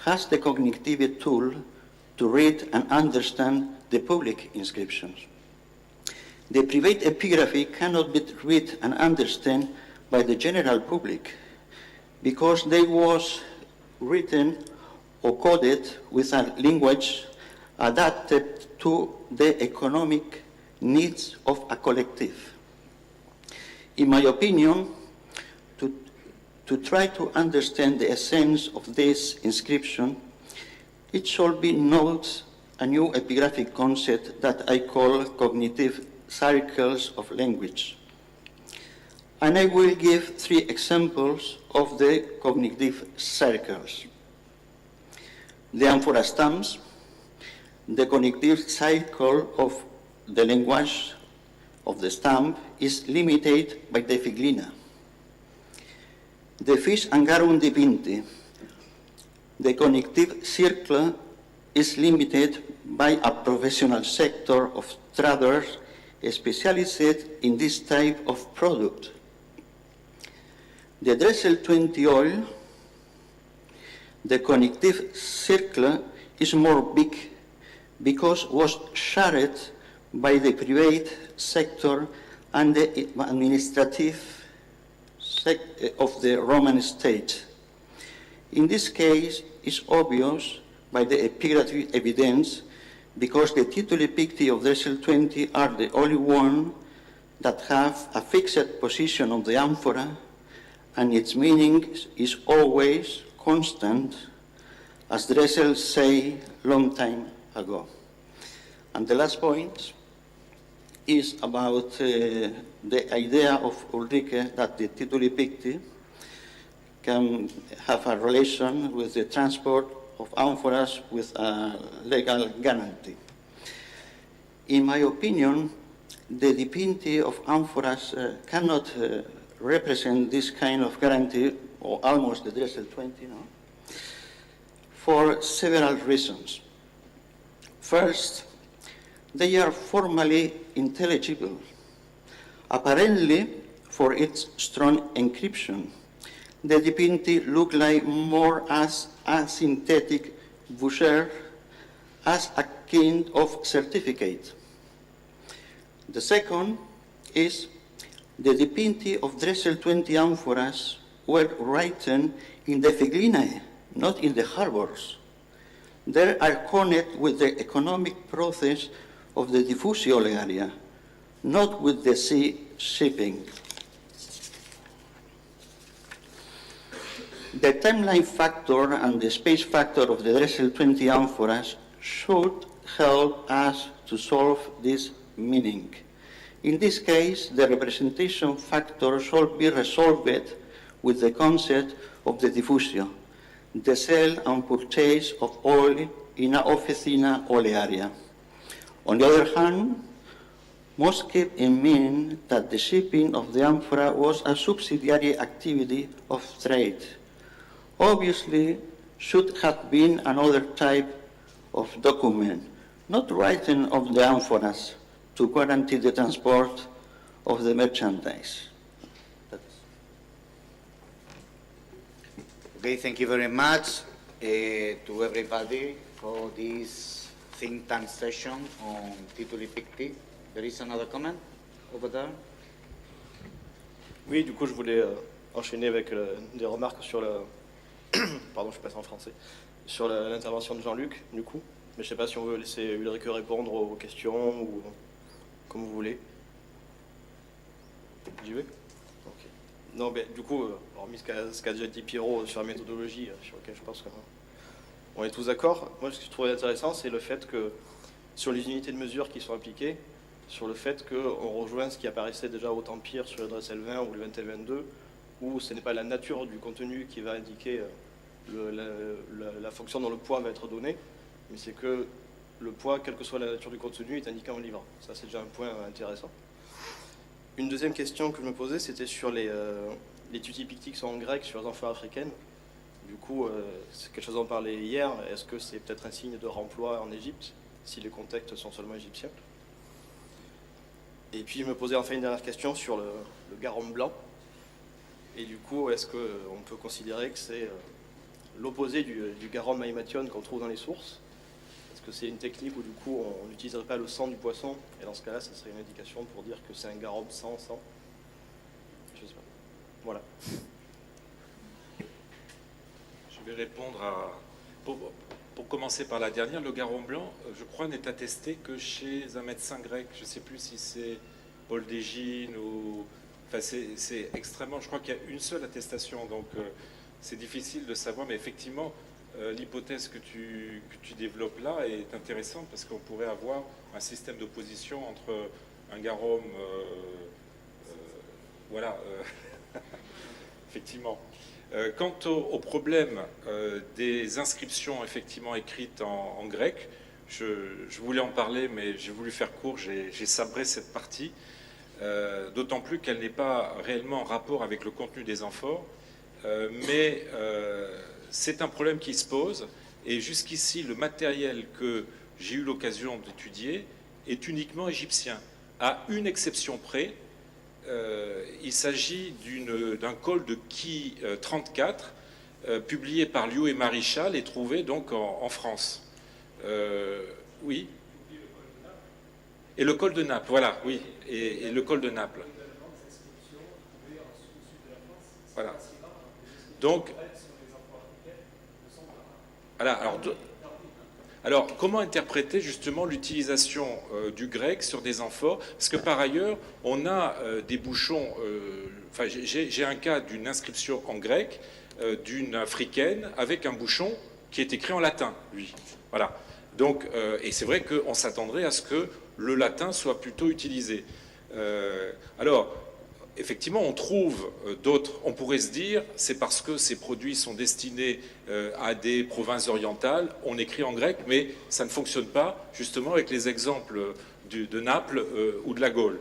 has the cognitive tool to read and understand the public inscriptions. The private epigraphy cannot be read and understood by the general public because they was written or coded with a language adapted to the economic needs of a collective. In my opinion, to try to understand the essence of this inscription, it should be noted a new epigraphic concept that I call cognitive circles of language. And I will give 3 examples of the cognitive circles. The amphora stamps, the cognitive cycle of the language of the stamp is limited by the figlina. The fish angarum dipinti, the cognitive circle is limited by a professional sector of traders specialized in this type of product. The Dressel 20 oil, the cognitive circle is more big because was shared by the private sector and the administrative of the Roman state. In this case, it's obvious by the epigraphic evidence because the tituli picti of Dressel 20 are the only one that have a fixed position of the amphora and its meaning is always constant, as Dressel say long time ago. And the last point is about the idea of Ulrike that the tituli picti can have a relation with the transport of amphoras with a legal guarantee. In my opinion, the dipinti of amphoras cannot represent this kind of guarantee, or almost the Dressel 20, no? For several reasons. First, they are formally intelligible, apparently for its strong encryption. The dipinti look like more as a synthetic voucher, as a kind of certificate. The second is the dipinti of Dressel 20 amphoras were written in the Figlinae, not in the harbors. They are connected with the economic process of the diffusio legaria, not with the sea shipping. The timeline factor and the space factor of the Dressel 20 amphoras should help us to solve this meaning. In this case, the representation factor should be resolved with the concept of the diffusio, the sale and purchase of oil in a officina olearia. On the other hand, must keep in mind that the shipping of the amphora was a subsidiary activity of trade. Obviously, should have been another type of document, not writing of the amphoras to guarantee the transport of the merchandise. Okay, thank you very much to everybody for this think tank session on tituli picti. There is another comment over there. Oui, du coup, je voulais enchaîner avec des remarques sur le... Pardon, je passe en français. Sur l'intervention de Jean-Luc, du coup. Mais je ne sais pas si on veut laisser Ulrike répondre aux questions ou comme vous voulez. J'y vais ? Ok. Non, mais du coup, hormis ce qu'a déjà dit Pierrot sur la méthodologie, sur laquelle je pense qu'on est tous d'accord, moi, ce que je trouvais intéressant, c'est le fait que sur les unités de mesure qui sont appliquées, sur le fait qu'on rejoint ce qui apparaissait déjà au Empire sur le Dressel 20 ou le 21-22, où ce n'est pas la nature du contenu qui va indiquer la fonction dont le poids va être donné, mais c'est que le poids, quelle que soit la nature du contenu, est indiqué en livres. Ça, c'est déjà un point intéressant. Une deuxième question que je me posais, c'était sur les tutti picti qui sont en grec sur les amphores africaines. Du coup, c'est quelque chose dont on parlait hier. Est-ce que c'est peut-être un signe de remploi en Égypte, si les contextes sont seulement égyptiens? Et puis, je me posais enfin une dernière question sur le garum blanc. Et du coup, est-ce qu'on peut considérer que c'est l'opposé du garum maïmation qu'on trouve dans les sources? Est-ce que c'est une technique où, du coup, on n'utiliserait pas le sang du poisson? Et dans ce cas-là, ça serait une indication pour dire que c'est un garum sans sang? Je sais pas. Voilà. Je vais répondre à... Pour commencer par la dernière, le garum blanc, je crois, n'est attesté que chez un médecin grec. Je ne sais plus si c'est Paul d'Égine ou... Enfin, c'est extrêmement... Je crois qu'il y a une seule attestation, donc c'est difficile de savoir. Mais effectivement, l'hypothèse que tu développes là est intéressante parce qu'on pourrait avoir un système d'opposition entre un garum... voilà, effectivement. Quant au problème des inscriptions effectivement écrites en grec, je voulais en parler, mais j'ai voulu faire court, j'ai sabré cette partie, d'autant plus qu'elle n'est pas réellement en rapport avec le contenu des amphores, mais c'est un problème qui se pose, et jusqu'ici, le matériel que j'ai eu l'occasion d'étudier est uniquement égyptien, à une exception près. Il s'agit d'un col de Qui 34, publié par Liu et Maréchal et trouvé donc en France. Oui. Et le col de Naples, voilà, oui. Et le col de Naples. Voilà. Donc, voilà, alors, comment interpréter justement l'utilisation du grec sur des amphores? Parce que par ailleurs, on a des bouchons... Enfin, j'ai un cas d'une inscription en grec, d'une africaine, avec un bouchon qui est écrit en latin, lui. Voilà. Donc, et c'est vrai qu'on s'attendrait à ce que le latin soit plutôt utilisé. Alors, effectivement, on trouve d'autres, on pourrait se dire, c'est parce que ces produits sont destinés à des provinces orientales, on écrit en grec, mais ça ne fonctionne pas, justement, avec les exemples de Naples ou de la Gaule.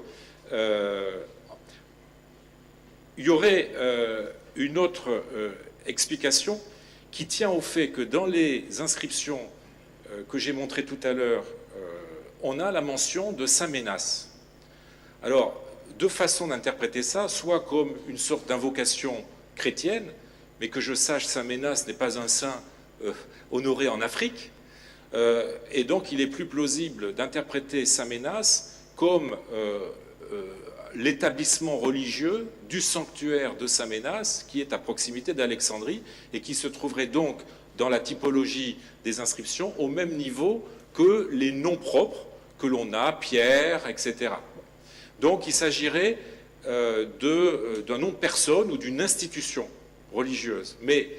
Il y aurait une autre explication qui tient au fait que dans les inscriptions que j'ai montrées tout à l'heure, on a la mention de Saint Ménas. Alors, deux façons d'interpréter ça, soit comme une sorte d'invocation chrétienne, mais que je sache, Saint Ménas n'est pas un saint honoré en Afrique, et donc il est plus plausible d'interpréter Saint Ménas comme l'établissement religieux du sanctuaire de Saint Ménas, qui est à proximité d'Alexandrie, et qui se trouverait donc dans la typologie des inscriptions au même niveau que les noms propres que l'on a, Pierre, etc. Donc il s'agirait d'un nom de personne ou d'une institution religieuse. Mais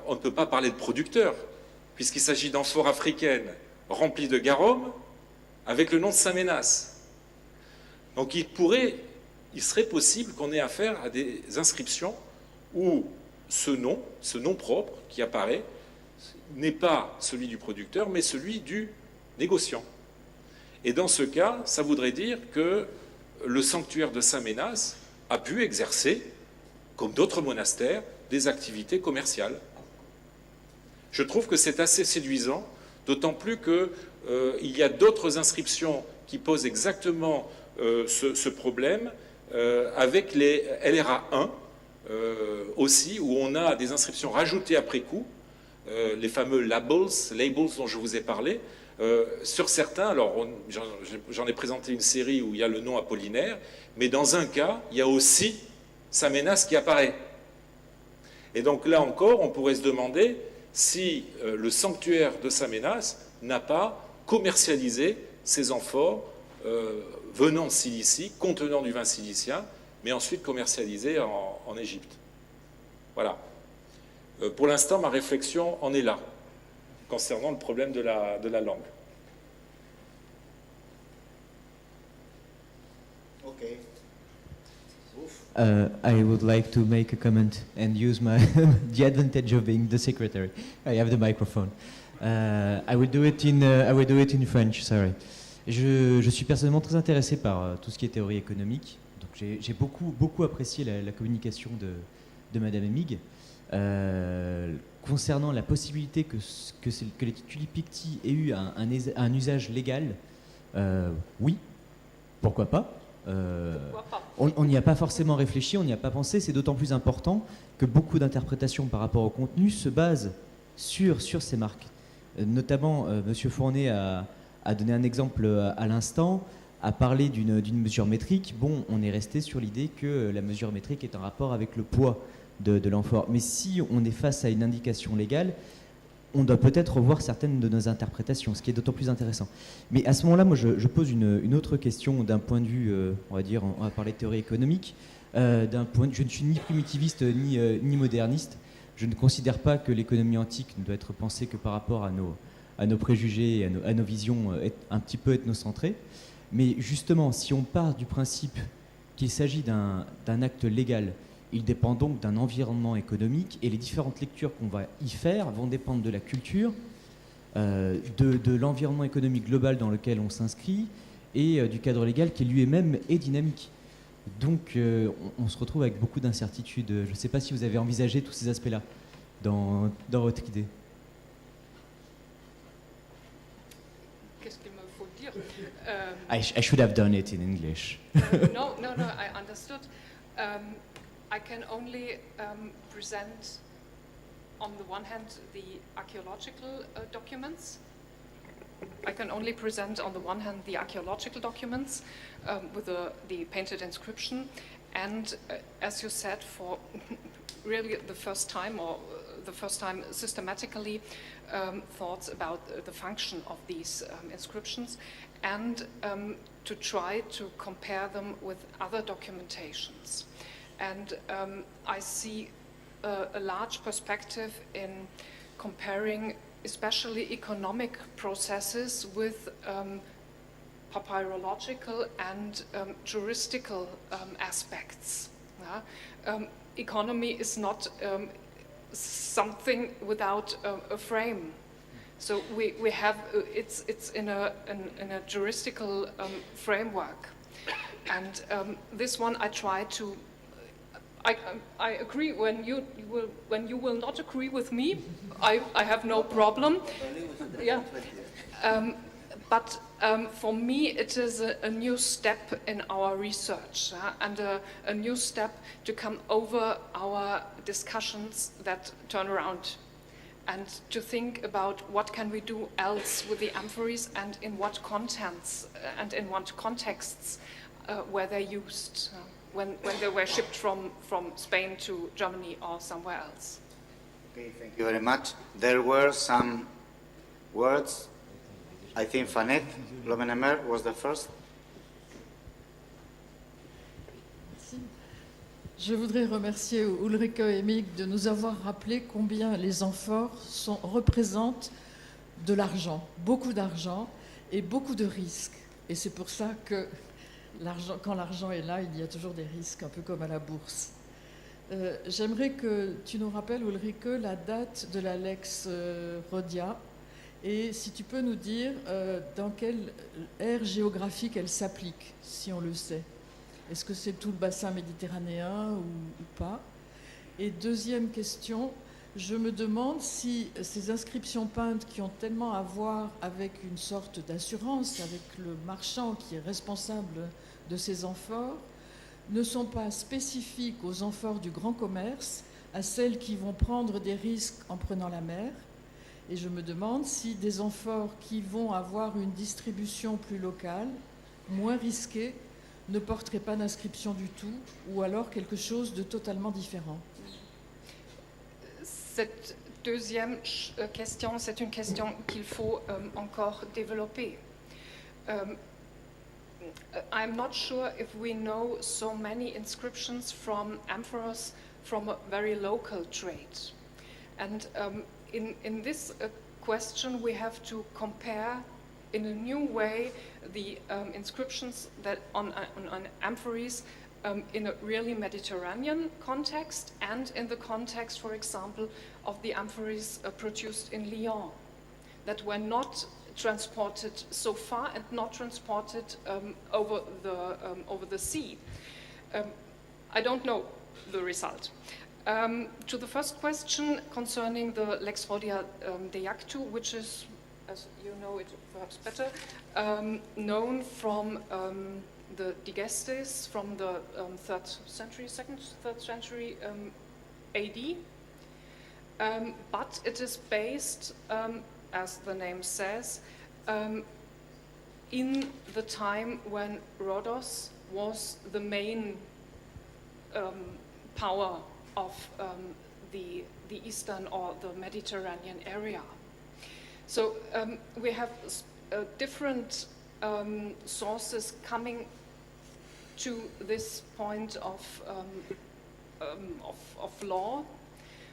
on ne peut pas parler de producteur, puisqu'il s'agit d'amphores africaines remplies de garum avec le nom de Saint Ménas. Donc il serait possible qu'on ait affaire à des inscriptions où ce nom propre qui apparaît, n'est pas celui du producteur, mais celui du négociant. Et dans ce cas, ça voudrait dire que le sanctuaire de Saint Ménas a pu exercer, comme d'autres monastères, des activités commerciales. Je trouve que c'est assez séduisant, d'autant plus qu'il y a d'autres inscriptions qui posent exactement ce problème, avec les LRA 1 aussi, où on a des inscriptions rajoutées après coup, les fameux labels dont je vous ai parlé. Sur certains, alors j'en ai présenté une série où il y a le nom Apollinaire, mais dans un cas, il y a aussi Saint Ménas qui apparaît. Et donc là encore, on pourrait se demander si le sanctuaire de Saint Ménas n'a pas commercialisé ces amphores venant de Cilicie, contenant du vin cilicien, mais ensuite commercialisés en Égypte. Voilà. Pour l'instant, ma réflexion en est là, concernant le problème de la langue. Okay. I would like to make a comment and use the advantage of being the secretary. I have the microphone. I will do it in French. Sorry. Je suis personnellement très intéressé par tout ce qui est théorie économique. Donc j'ai beaucoup apprécié la communication de Madame Ehmig. Concernant la possibilité que les tituli picti aient eu un usage légal, oui, pourquoi pas. On n'y a pas forcément réfléchi, on n'y a pas pensé. C'est d'autant plus important que beaucoup d'interprétations par rapport au contenu se basent sur ces marques. Notamment, M. Fournet a donné un exemple à l'instant, a parlé d'une mesure métrique. Bon, on est resté sur l'idée que la mesure métrique est en rapport avec le poids de l'amphore. Mais si on est face à une indication légale, on doit peut-être revoir certaines de nos interprétations, ce qui est d'autant plus intéressant. Mais à ce moment-là, moi, je pose une autre question d'un point de vue, on va parler de théorie économique. Je ne suis ni primitiviste ni moderniste. Je ne considère pas que l'économie antique ne doit être pensée que par rapport à nos préjugés et à nos visions un petit peu ethnocentrées. Mais justement, si on part du principe qu'il s'agit d'un acte légal, il dépend donc d'un environnement économique, et les différentes lectures qu'on va y faire vont dépendre de la culture, de l'environnement économique global dans lequel on s'inscrit, et du cadre légal qui lui-même est dynamique. Donc on se retrouve avec beaucoup d'incertitudes. Je ne sais pas si vous avez envisagé tous ces aspects-là dans votre idée. Qu'est-ce qu'il me faut dire? I should have done it in English. No, I understood. I can only present, on the one hand, the archaeological documents. I can only present, on the one hand, the archaeological documents with the painted inscription, and as you said, for really the first time, or the first time systematically, thoughts about the function of these inscriptions, and to try to compare them with other documentations. And I see a large perspective in comparing especially economic processes with papyrological and juristical aspects. Economy is not something without a frame. So we have it's in a juristical framework, and this one I try to. I agree when you will not agree with me. I have no problem. Yeah. But for me, it is a new step in our research and a new step to come over our discussions that turn around and to think about what can we do else with the amphories and in what contents and in what contexts were they used when they were shipped from Spain to Germany or somewhere else. Okay, thank you very much. There were some words. I think Fanette Lomenemer was the first. Merci. Je voudrais remercier Ulrike et Ehmig de nous avoir rappelé combien les amphores représentent de l'argent, beaucoup d'argent et beaucoup de risques. Et c'est pour ça que quand l'argent est là, il y a toujours des risques, un peu comme à la bourse. J'aimerais que tu nous rappelles, Ulrike, la date de la Lex Rodia. Et si tu peux nous dire dans quelle aire géographique elle s'applique, si on le sait. Est-ce que c'est tout le bassin méditerranéen ou pas? Et deuxième question, je me demande si ces inscriptions peintes qui ont tellement à voir avec une sorte d'assurance, avec le marchand qui est responsable de ces amphores, ne sont pas spécifiques aux amphores du grand commerce, à celles qui vont prendre des risques en prenant la mer. Et je me demande si des amphores qui vont avoir une distribution plus locale, moins risquée, ne porteraient pas d'inscription du tout, ou alors quelque chose de totalement différent. Cette deuxième question, c'est une question qu'il faut encore développer. I'm not sure if we know so many inscriptions from amphoras from a very local trade. And in this question, we have to compare in a new way the inscriptions that on amphories in a really Mediterranean context and in the context, for example, of the amphories produced in Lyon that were not transported so far and not transported over the sea. I don't know the result. To the first question concerning the Lex Rodia de Iactu, which is, as you know it perhaps better, known from the Digestes from the 3rd century AD, but it is based, as the name says, in the time when Rhodos was the main power of the eastern or the Mediterranean area. So we have different sources coming to this point of law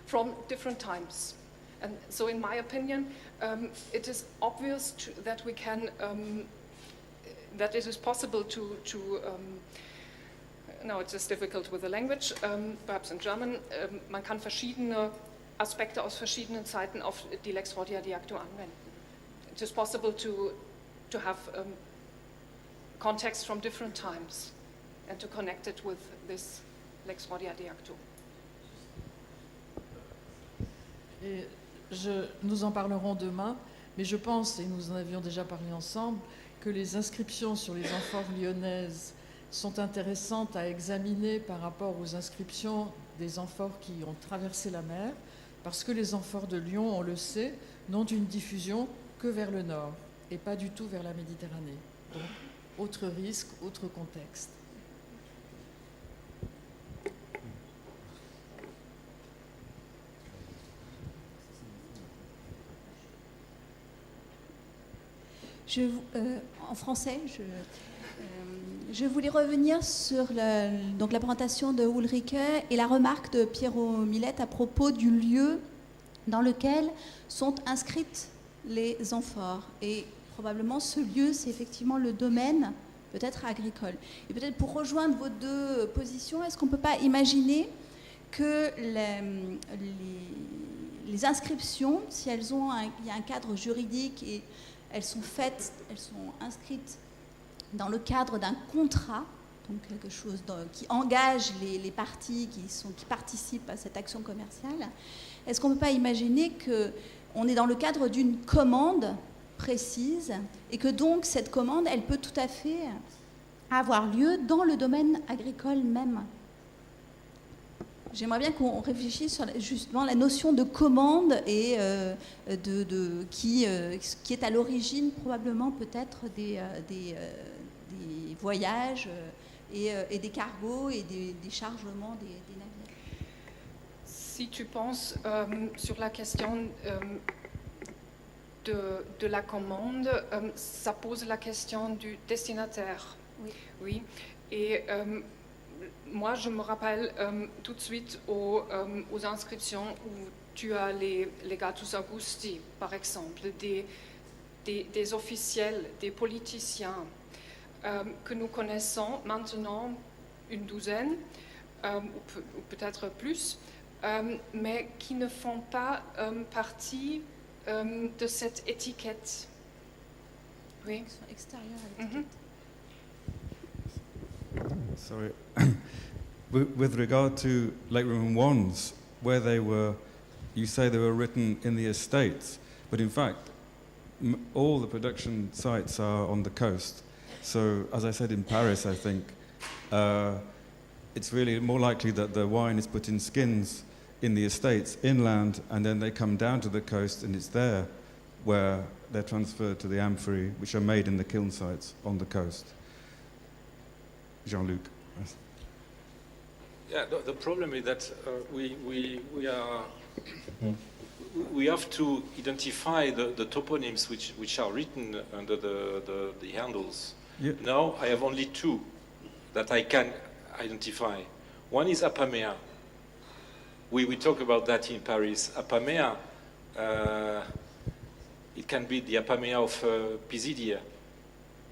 from different times. And so in my opinion, it is obvious that we can, that it is possible to no, it's just difficult with the language, perhaps in German, man kann verschiedene Aspekte aus verschiedenen Zeiten auf die Lex Rodia de Iactu anwenden. It is possible to have context from different times and to connect it with this Lex Rodia de Iactu. Et nous en parlerons demain, mais je pense, et nous en avions déjà parlé ensemble, que les inscriptions sur les amphores lyonnaises sont intéressantes à examiner par rapport aux inscriptions des amphores qui ont traversé la mer, parce que les amphores de Lyon, on le sait, n'ont une diffusion que vers le nord et pas du tout vers la Méditerranée. Donc, autre risque, autre contexte. En français, je voulais revenir sur la présentation de Ulrike et la remarque de Piero Millet à propos du lieu dans lequel sont inscrites les amphores. Et probablement ce lieu, c'est effectivement le domaine, peut-être agricole. Et peut-être pour rejoindre vos deux positions, est-ce qu'on ne peut pas imaginer que les inscriptions, si elles ont il y a un cadre juridique et elles sont inscrites dans le cadre d'un contrat, donc quelque chose qui engage les parties qui participent à cette action commerciale, est-ce qu'on ne peut pas imaginer qu'on est dans le cadre d'une commande précise et que donc cette commande, elle peut tout à fait avoir lieu dans le domaine agricole même? J'aimerais bien qu'on réfléchisse sur justement la notion de commande et qui est à l'origine probablement peut-être des voyages et des cargos et des chargements des navires. Si tu penses sur la question de la commande, ça pose la question du destinataire. Oui. Oui. Et moi, je me rappelle tout de suite aux inscriptions où tu as les Legatus Augusti, par exemple, des officiels, des politiciens que nous connaissons maintenant une douzaine, ou peut-être plus, mais qui ne font pas partie de cette étiquette. Oui. Extérieur à l'étiquette. Sorry. With regard to Lake Roman ones, where you say they were written in the estates, but in fact, all the production sites are on the coast. So, as I said in Paris, I think it's really more likely that the wine is put in skins in the estates inland, and then they come down to the coast, and it's there where they're transferred to the amphorae, which are made in the kiln sites on the coast. Jean-Luc. Yeah, the problem is that we have to identify the toponyms which are written under the handles. Yeah. Now I have only two that I can identify. One is Apamea. We talk about that in Paris. Apamea, it can be the Apamea of Pisidia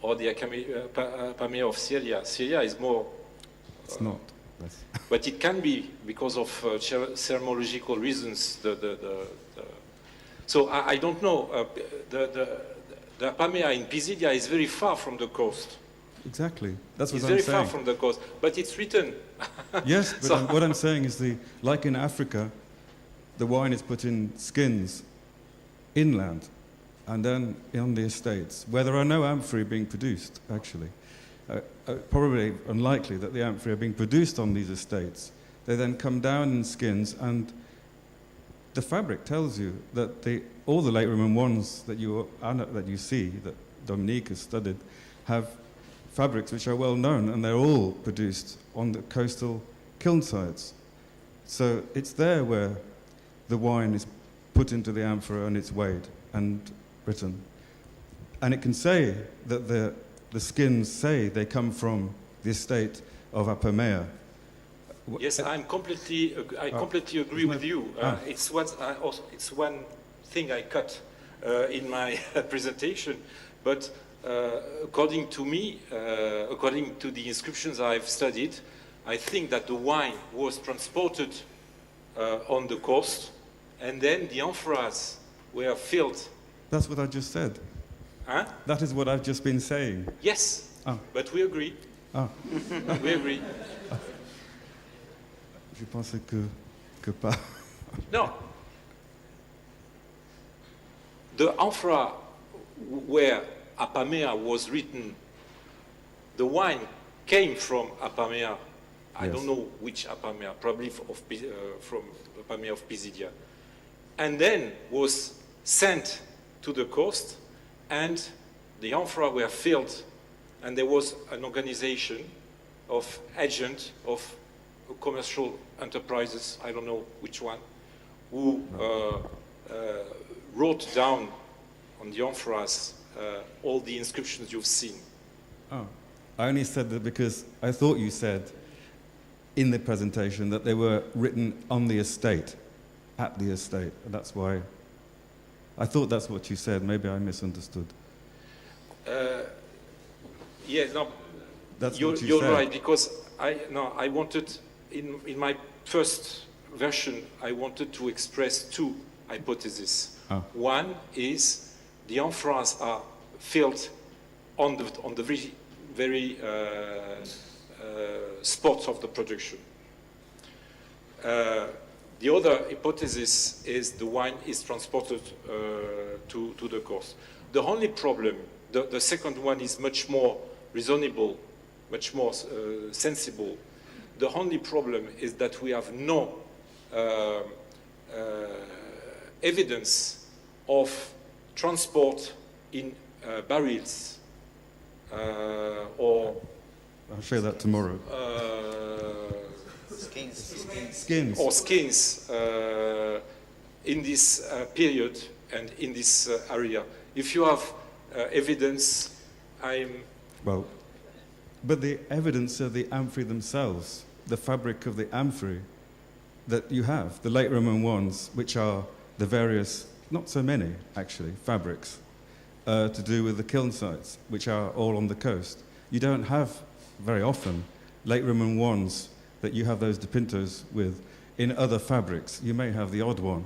or the Apamea of Syria. Syria is more... It's not. But it can be because of sermological reasons. So I don't know. The Apamea in Pisidia is very far from the coast. Exactly. That's what it's I'm very saying. far from the coast, but it's written. Yes, but what I'm saying is like in Africa, the wine is put in skins inland and then on the estates, where there are no amphorae being produced, actually. Probably unlikely that the amphorae are being produced on these estates. They then come down in skins, and the fabric tells you that all the late Roman ones that you see, that Dominique has studied, have fabrics which are well known, and they're all produced on the coastal kiln sites. So it's there where the wine is put into the amphora and it's weighed and written. And it can say that the skins say they come from the estate of Apamea. Yes, I completely agree with you. It's one thing I cut in my presentation, but according to me, according to the inscriptions I've studied, I think that the wine was transported on the coast, and then the amphoras were filled. That's what I just said. Huh? That is what I've just been saying. Yes, but we agree. We agree. Je pensais que pas. No. The amphora where Apamea was written, the wine came from Apamea. I don't know which Apamea, probably from Apamea of Pisidia. And then was sent to the coast, and the amphora were filled, and there was an organization of agents of commercial enterprises, I don't know which one, who wrote down on the amphoras all the inscriptions you've seen. Oh, I only said that because I thought you said in the presentation that they were written on the estate. at the estate. And that's why I thought that's what you said. Maybe I misunderstood. Yes, no, That's you're, what you you're said. right, because I wanted, in my first version, I wanted to express two hypotheses. Oh. One is the amphoras are filled on the very spot of the production. The other hypothesis is the wine is transported to the coast. The only problem, the second one is much more reasonable, much more sensible. The only problem is that we have no evidence of transport in barrels or I'll show that tomorrow. Skins. Or skins in this period and in this area. If you have evidence, Well, but the evidence of the amphorae themselves, the fabric of the amphorae that you have, the late Roman ones, which are the various, not so many actually, fabrics to do with the kiln sites, which are all on the coast. You don't have very often late Roman ones that you have those dipintos with in other fabrics. You may have the odd one,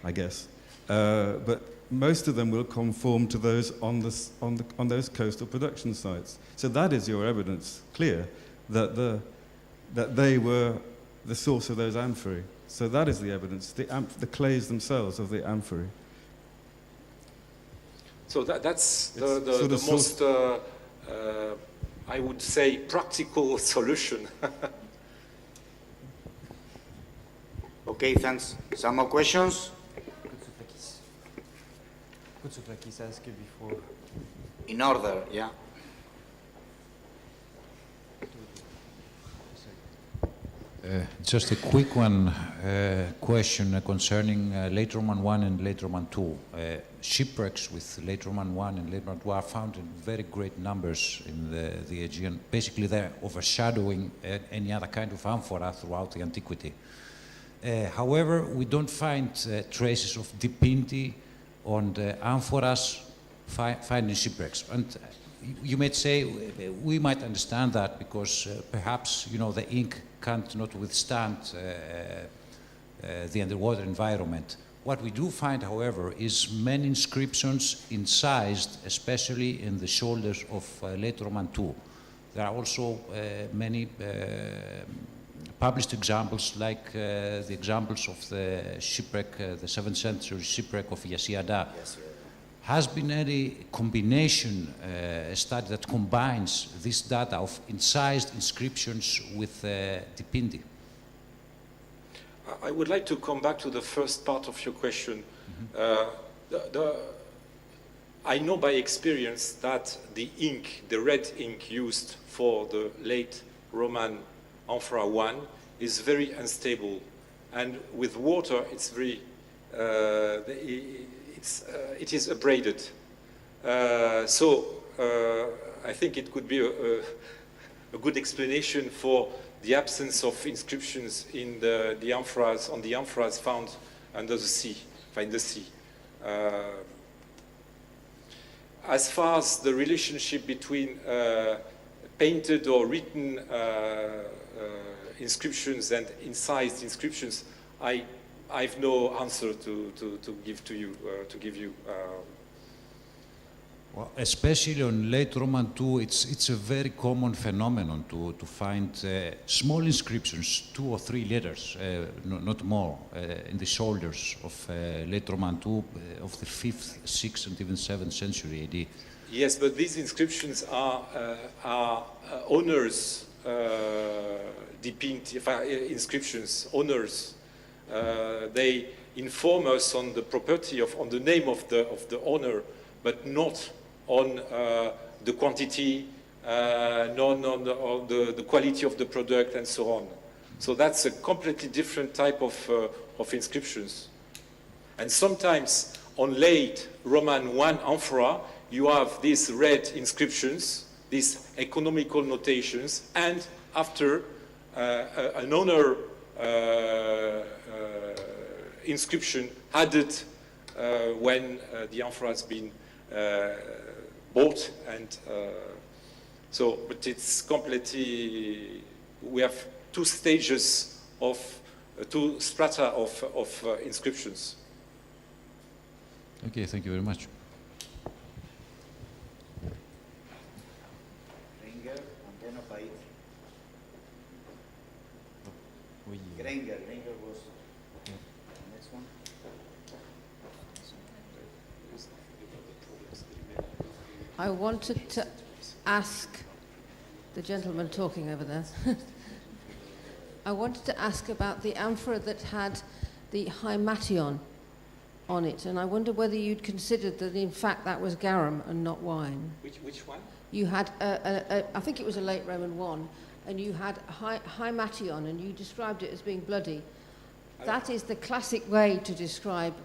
I guess, but most of them will conform to those on those coastal production sites. So that is your evidence, clear, that they were the source of those amphorae. So that is the evidence, the clays themselves of the amphorae. so that's It's the sort of most, I would say, practical solution. Okay, thanks. Some more questions? Could Souflakis ask you before? In order, yeah. Just a quick one question concerning late Roman I and late Roman II. Shipwrecks with late Roman I and late Roman II are found in very great numbers in the Aegean. Basically, they're overshadowing any other kind of amphora throughout the Antiquity. However, we don't find traces of dipinti on the amphoras found in shipwrecks. And you might say, we might understand that because perhaps, the ink can't not withstand the underwater environment. What we do find, however, is many inscriptions incised, especially in the shoulders of late Roman II. There are also many published examples, like the examples of the shipwreck, the 7th century shipwreck of Yasiada. Yes, yeah. Has been any combination, a study that combines this data of incised inscriptions with dipinti? I would like to come back to the first part of your question. I know by experience that the ink, the red ink used for the late Roman Amphora I is very unstable, and with water it's very it is abraded. So I think it could be a good explanation for the absence of inscriptions in the amphoras, on the amphoras found under the sea, in the sea. As far as the relationship between painted or written inscriptions and incised inscriptions, I have no answer to give to you, to give you. Well, especially on late Roman II, it's a very common phenomenon to find small inscriptions, 2 or 3 letters, not more, in the shoulders of late Roman II of the 5th, 6th, and even 7th century AD. Yes, but these inscriptions are honors, inscriptions, honors. They inform us on the property on the name of the owner, but not on the quantity, not on the quality of the product, and so on. So that's a completely different type of inscriptions. And sometimes on late Roman I amphora, you have these red inscriptions, these economical notations, and after an owner inscription added when the amphora has been bought, and so, but it's completely, we have two stages of, two strata of inscriptions. Okay, thank you very much. Ringer and then Opaid. Oui. Ringer was the next one. I wanted to ask the gentleman talking over there. I wanted to ask about the amphora that had the hymation on it, and I wonder whether you'd considered that in fact that was garum and not wine. Which one? You had, I think it was a late Roman one, and you had hymation, and you described it as being bloody. That is the classic way to describe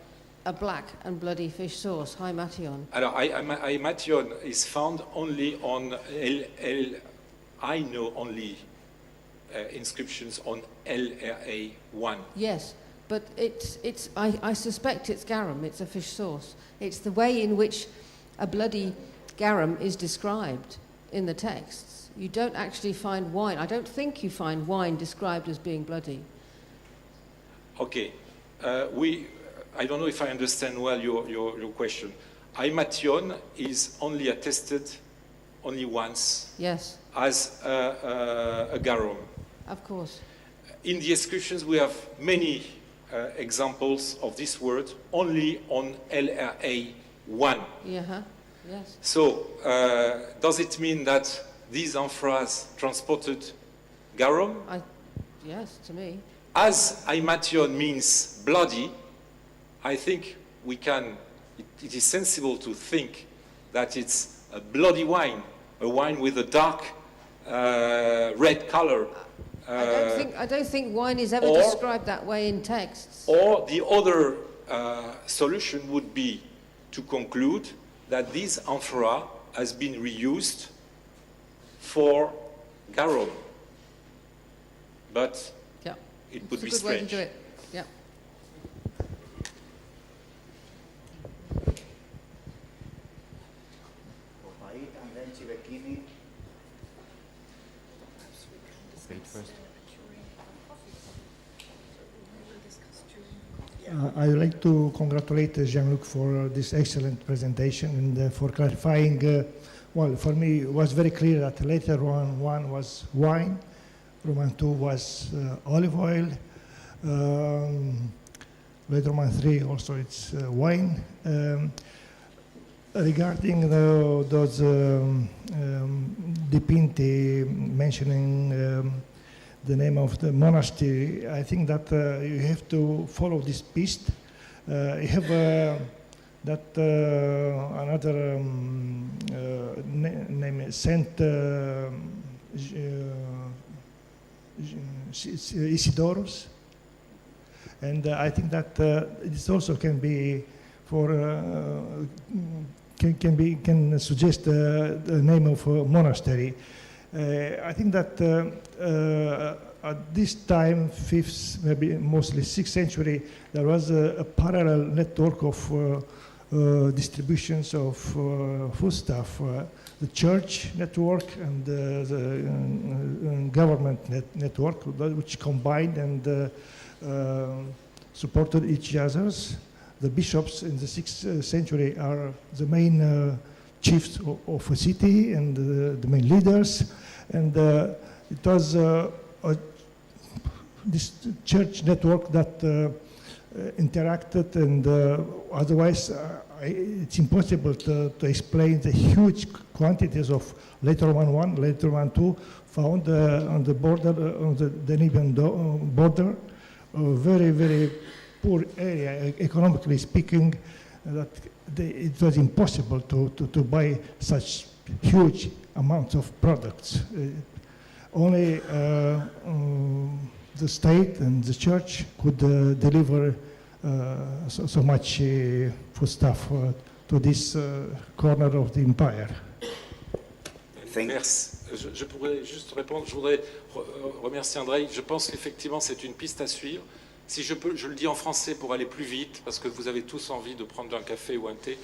a black and bloody fish sauce, hymation. Hymation is found only on I know only inscriptions on LRA1. Yes, but I suspect it's garum, it's a fish sauce. It's the way in which a bloody garum is described in the texts. You don't actually find wine. I don't think you find wine described as being bloody. Okay. I don't know if I understand well your question. Hymation is only attested only once. Yes. As a garum. Of course. In the inscriptions, we have many examples of this word only on LRA1. Yeah. Yes. So, does it mean that these amphoras transported garum? Yes, to me. As hymation means bloody, I think we can, it is sensible to think that it's a bloody wine, a wine with a dark red color. I don't think wine is ever described that way in texts. Or the other solution would be to conclude that this amphora has been reused for garum. But yeah, it would be strange. Way to do it. Yeah. First. I would like to congratulate Jean-Luc for this excellent presentation and for clarifying. Well, for me, it was very clear that later Roman 1 was wine, Roman 2 was olive oil, later Roman 3 also it's wine. Regarding those dipinti mentioning the name of the monastery, I think that you have to follow this piste. You have another name, Saint Isidorus, and I think that this also can be for can suggest the name of a monastery. I think that at this time, 5th, maybe mostly 6th century, there was a parallel network of distributions of foodstuff, the church network and the government network, which combined and supported each other. The bishops in the 6th century are the main chiefs of a city and the main leaders, and it was this church network that interacted, and otherwise it's impossible to explain the huge quantities of later Roman 1, later Roman 2 found on the border, on the Danubian border, very, very poor area, economically speaking, that it was impossible to buy such huge amounts of products. Only the state and the church could deliver so much foodstuff to this corner of the empire. Merci. Je pourrais juste répondre. Je voudrais remercier André. Je pense qu'effectivement c'est une piste à suivre. Si je peux, je le dis en français pour aller plus vite, parce que vous avez tous envie de prendre un café ou un thé.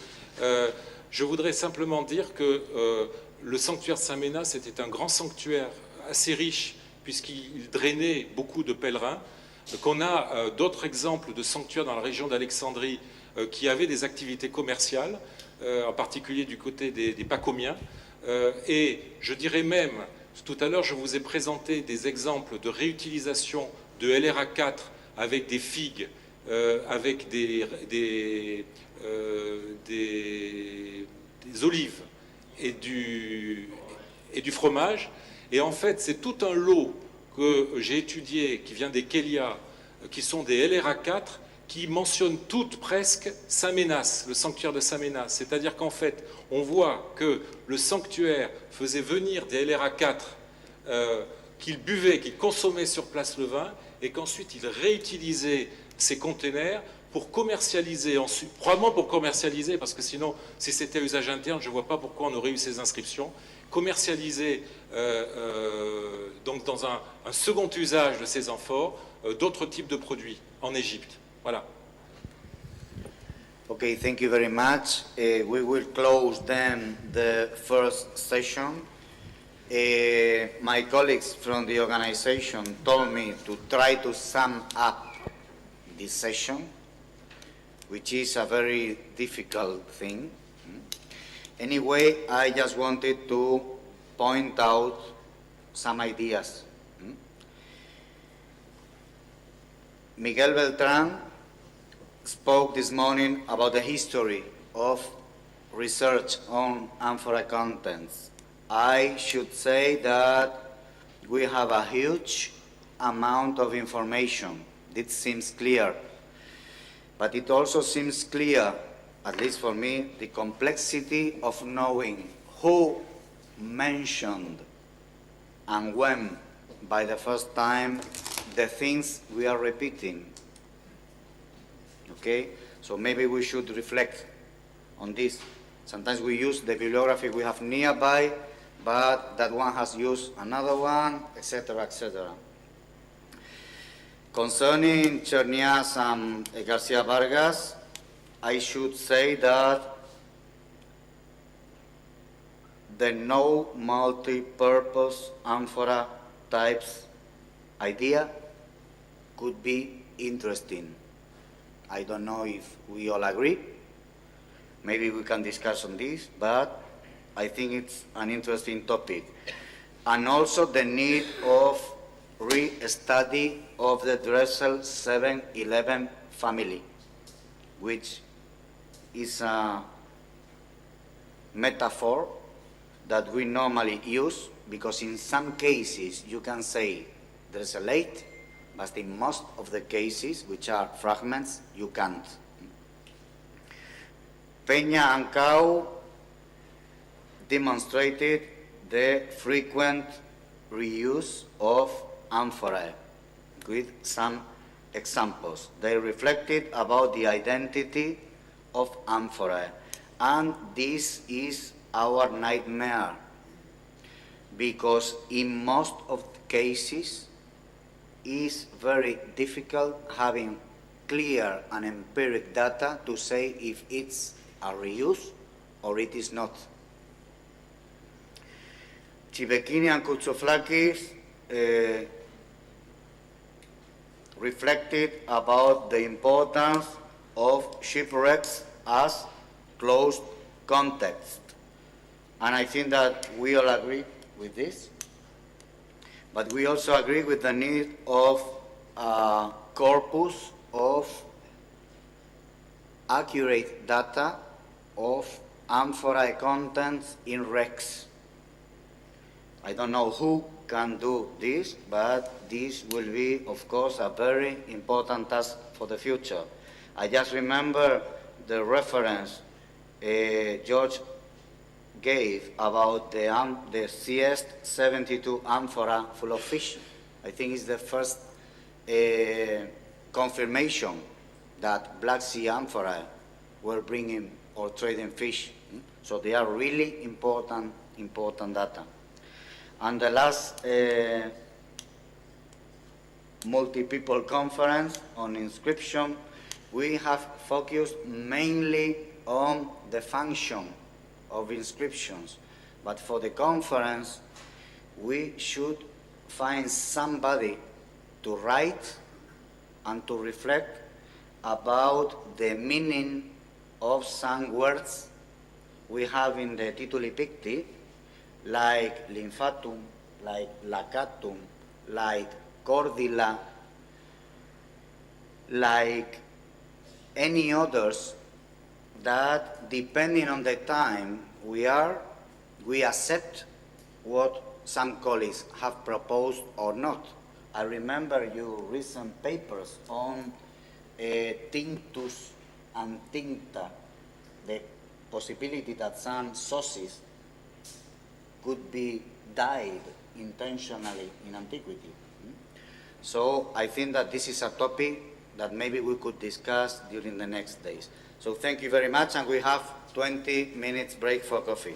Je voudrais simplement dire que le sanctuaire de Saint-Ménas, c'était un grand sanctuaire assez riche, puisqu'il drainait beaucoup de pèlerins, qu'on a d'autres exemples de sanctuaires dans la région d'Alexandrie qui avaient des activités commerciales, en particulier du côté des Pacomiens. Et je dirais même, tout à l'heure, je vous ai présenté des exemples de réutilisation de LRA4 avec des figues, avec des olives et du fromage. Et en fait, c'est tout un lot que j'ai étudié, qui vient des Kélias, qui sont des LRA4, qui mentionnent toutes presque Saint-Ménas, le sanctuaire de Saint-Ménas. C'est-à-dire qu'en fait, on voit que le sanctuaire faisait venir des LRA4 qu'ils buvaient, qu'ils consommaient sur place le vin, et qu'ensuite ils réutilisaient ces containers pour commercialiser, ensuite, probablement pour commercialiser, parce que sinon, si c'était à usage interne, je ne vois pas pourquoi on aurait eu ces inscriptions, commercialiser donc dans un second usage de ces amphores d'autres types de produits en Égypte. Voilà. Okay, thank you very much. We will close then the first session. My colleagues from the organization told me to try to sum up this session, which is a very difficult thing. Anyway, I just wanted to point out some ideas. Miguel Beltrán spoke this morning about the history of research on Amphora contents. I should say that we have a huge amount of information. This seems clear. But it also seems clear, at least for me, the complexity of knowing who mentioned and when, by the first time, the things we are repeating. Okay? So maybe we should reflect on this. Sometimes we use the bibliography we have nearby, but that one has used another one, etc., etc. Concerning Chernias and Garcia Vargas, I should say that the no multi-purpose amphora types idea could be interesting. I don't know if we all agree. Maybe we can discuss on this, but I think it's an interesting topic. And also the need of re-study of the Dressel 711 family, which is a metaphor that we normally use, because in some cases you can say there's a late, but in most of the cases, which are fragments, you can't. Peña and Cao demonstrated the frequent reuse of Amphora with some examples. They reflected about the identity of Amphora, and this is our nightmare, because in most of the cases it's very difficult having clear and empiric data to say if it's a reuse or it is not. Chibekini and Koutsoflakis reflected about the importance of shipwrecks as closed context. And I think that we all agree with this. But we also agree with the need of a corpus of accurate data of Amphora contents in RACIIC. I don't know who can do this, but this will be, of course, a very important task for the future. I just remember the reference George gave about the CS72 amphora full of fish. I think it's the first confirmation that Black Sea amphora were bringing or trading fish. So they are really important data. And the last multi-people conference on inscription, we have focused mainly on the function of inscriptions. But for the conference, we should find somebody to write and to reflect about the meaning of some words we have in the tituli picti, like lymphatum, like lacatum, like cordila, like any others that, depending on the time we accept what some colleagues have proposed or not. I remember your recent papers on tinctus and tincta, the possibility that some sauces could be dyed intentionally in antiquity. So I think that this is a topic that maybe we could discuss during the next days. So thank you very much, and we have 20 minutes break for coffee.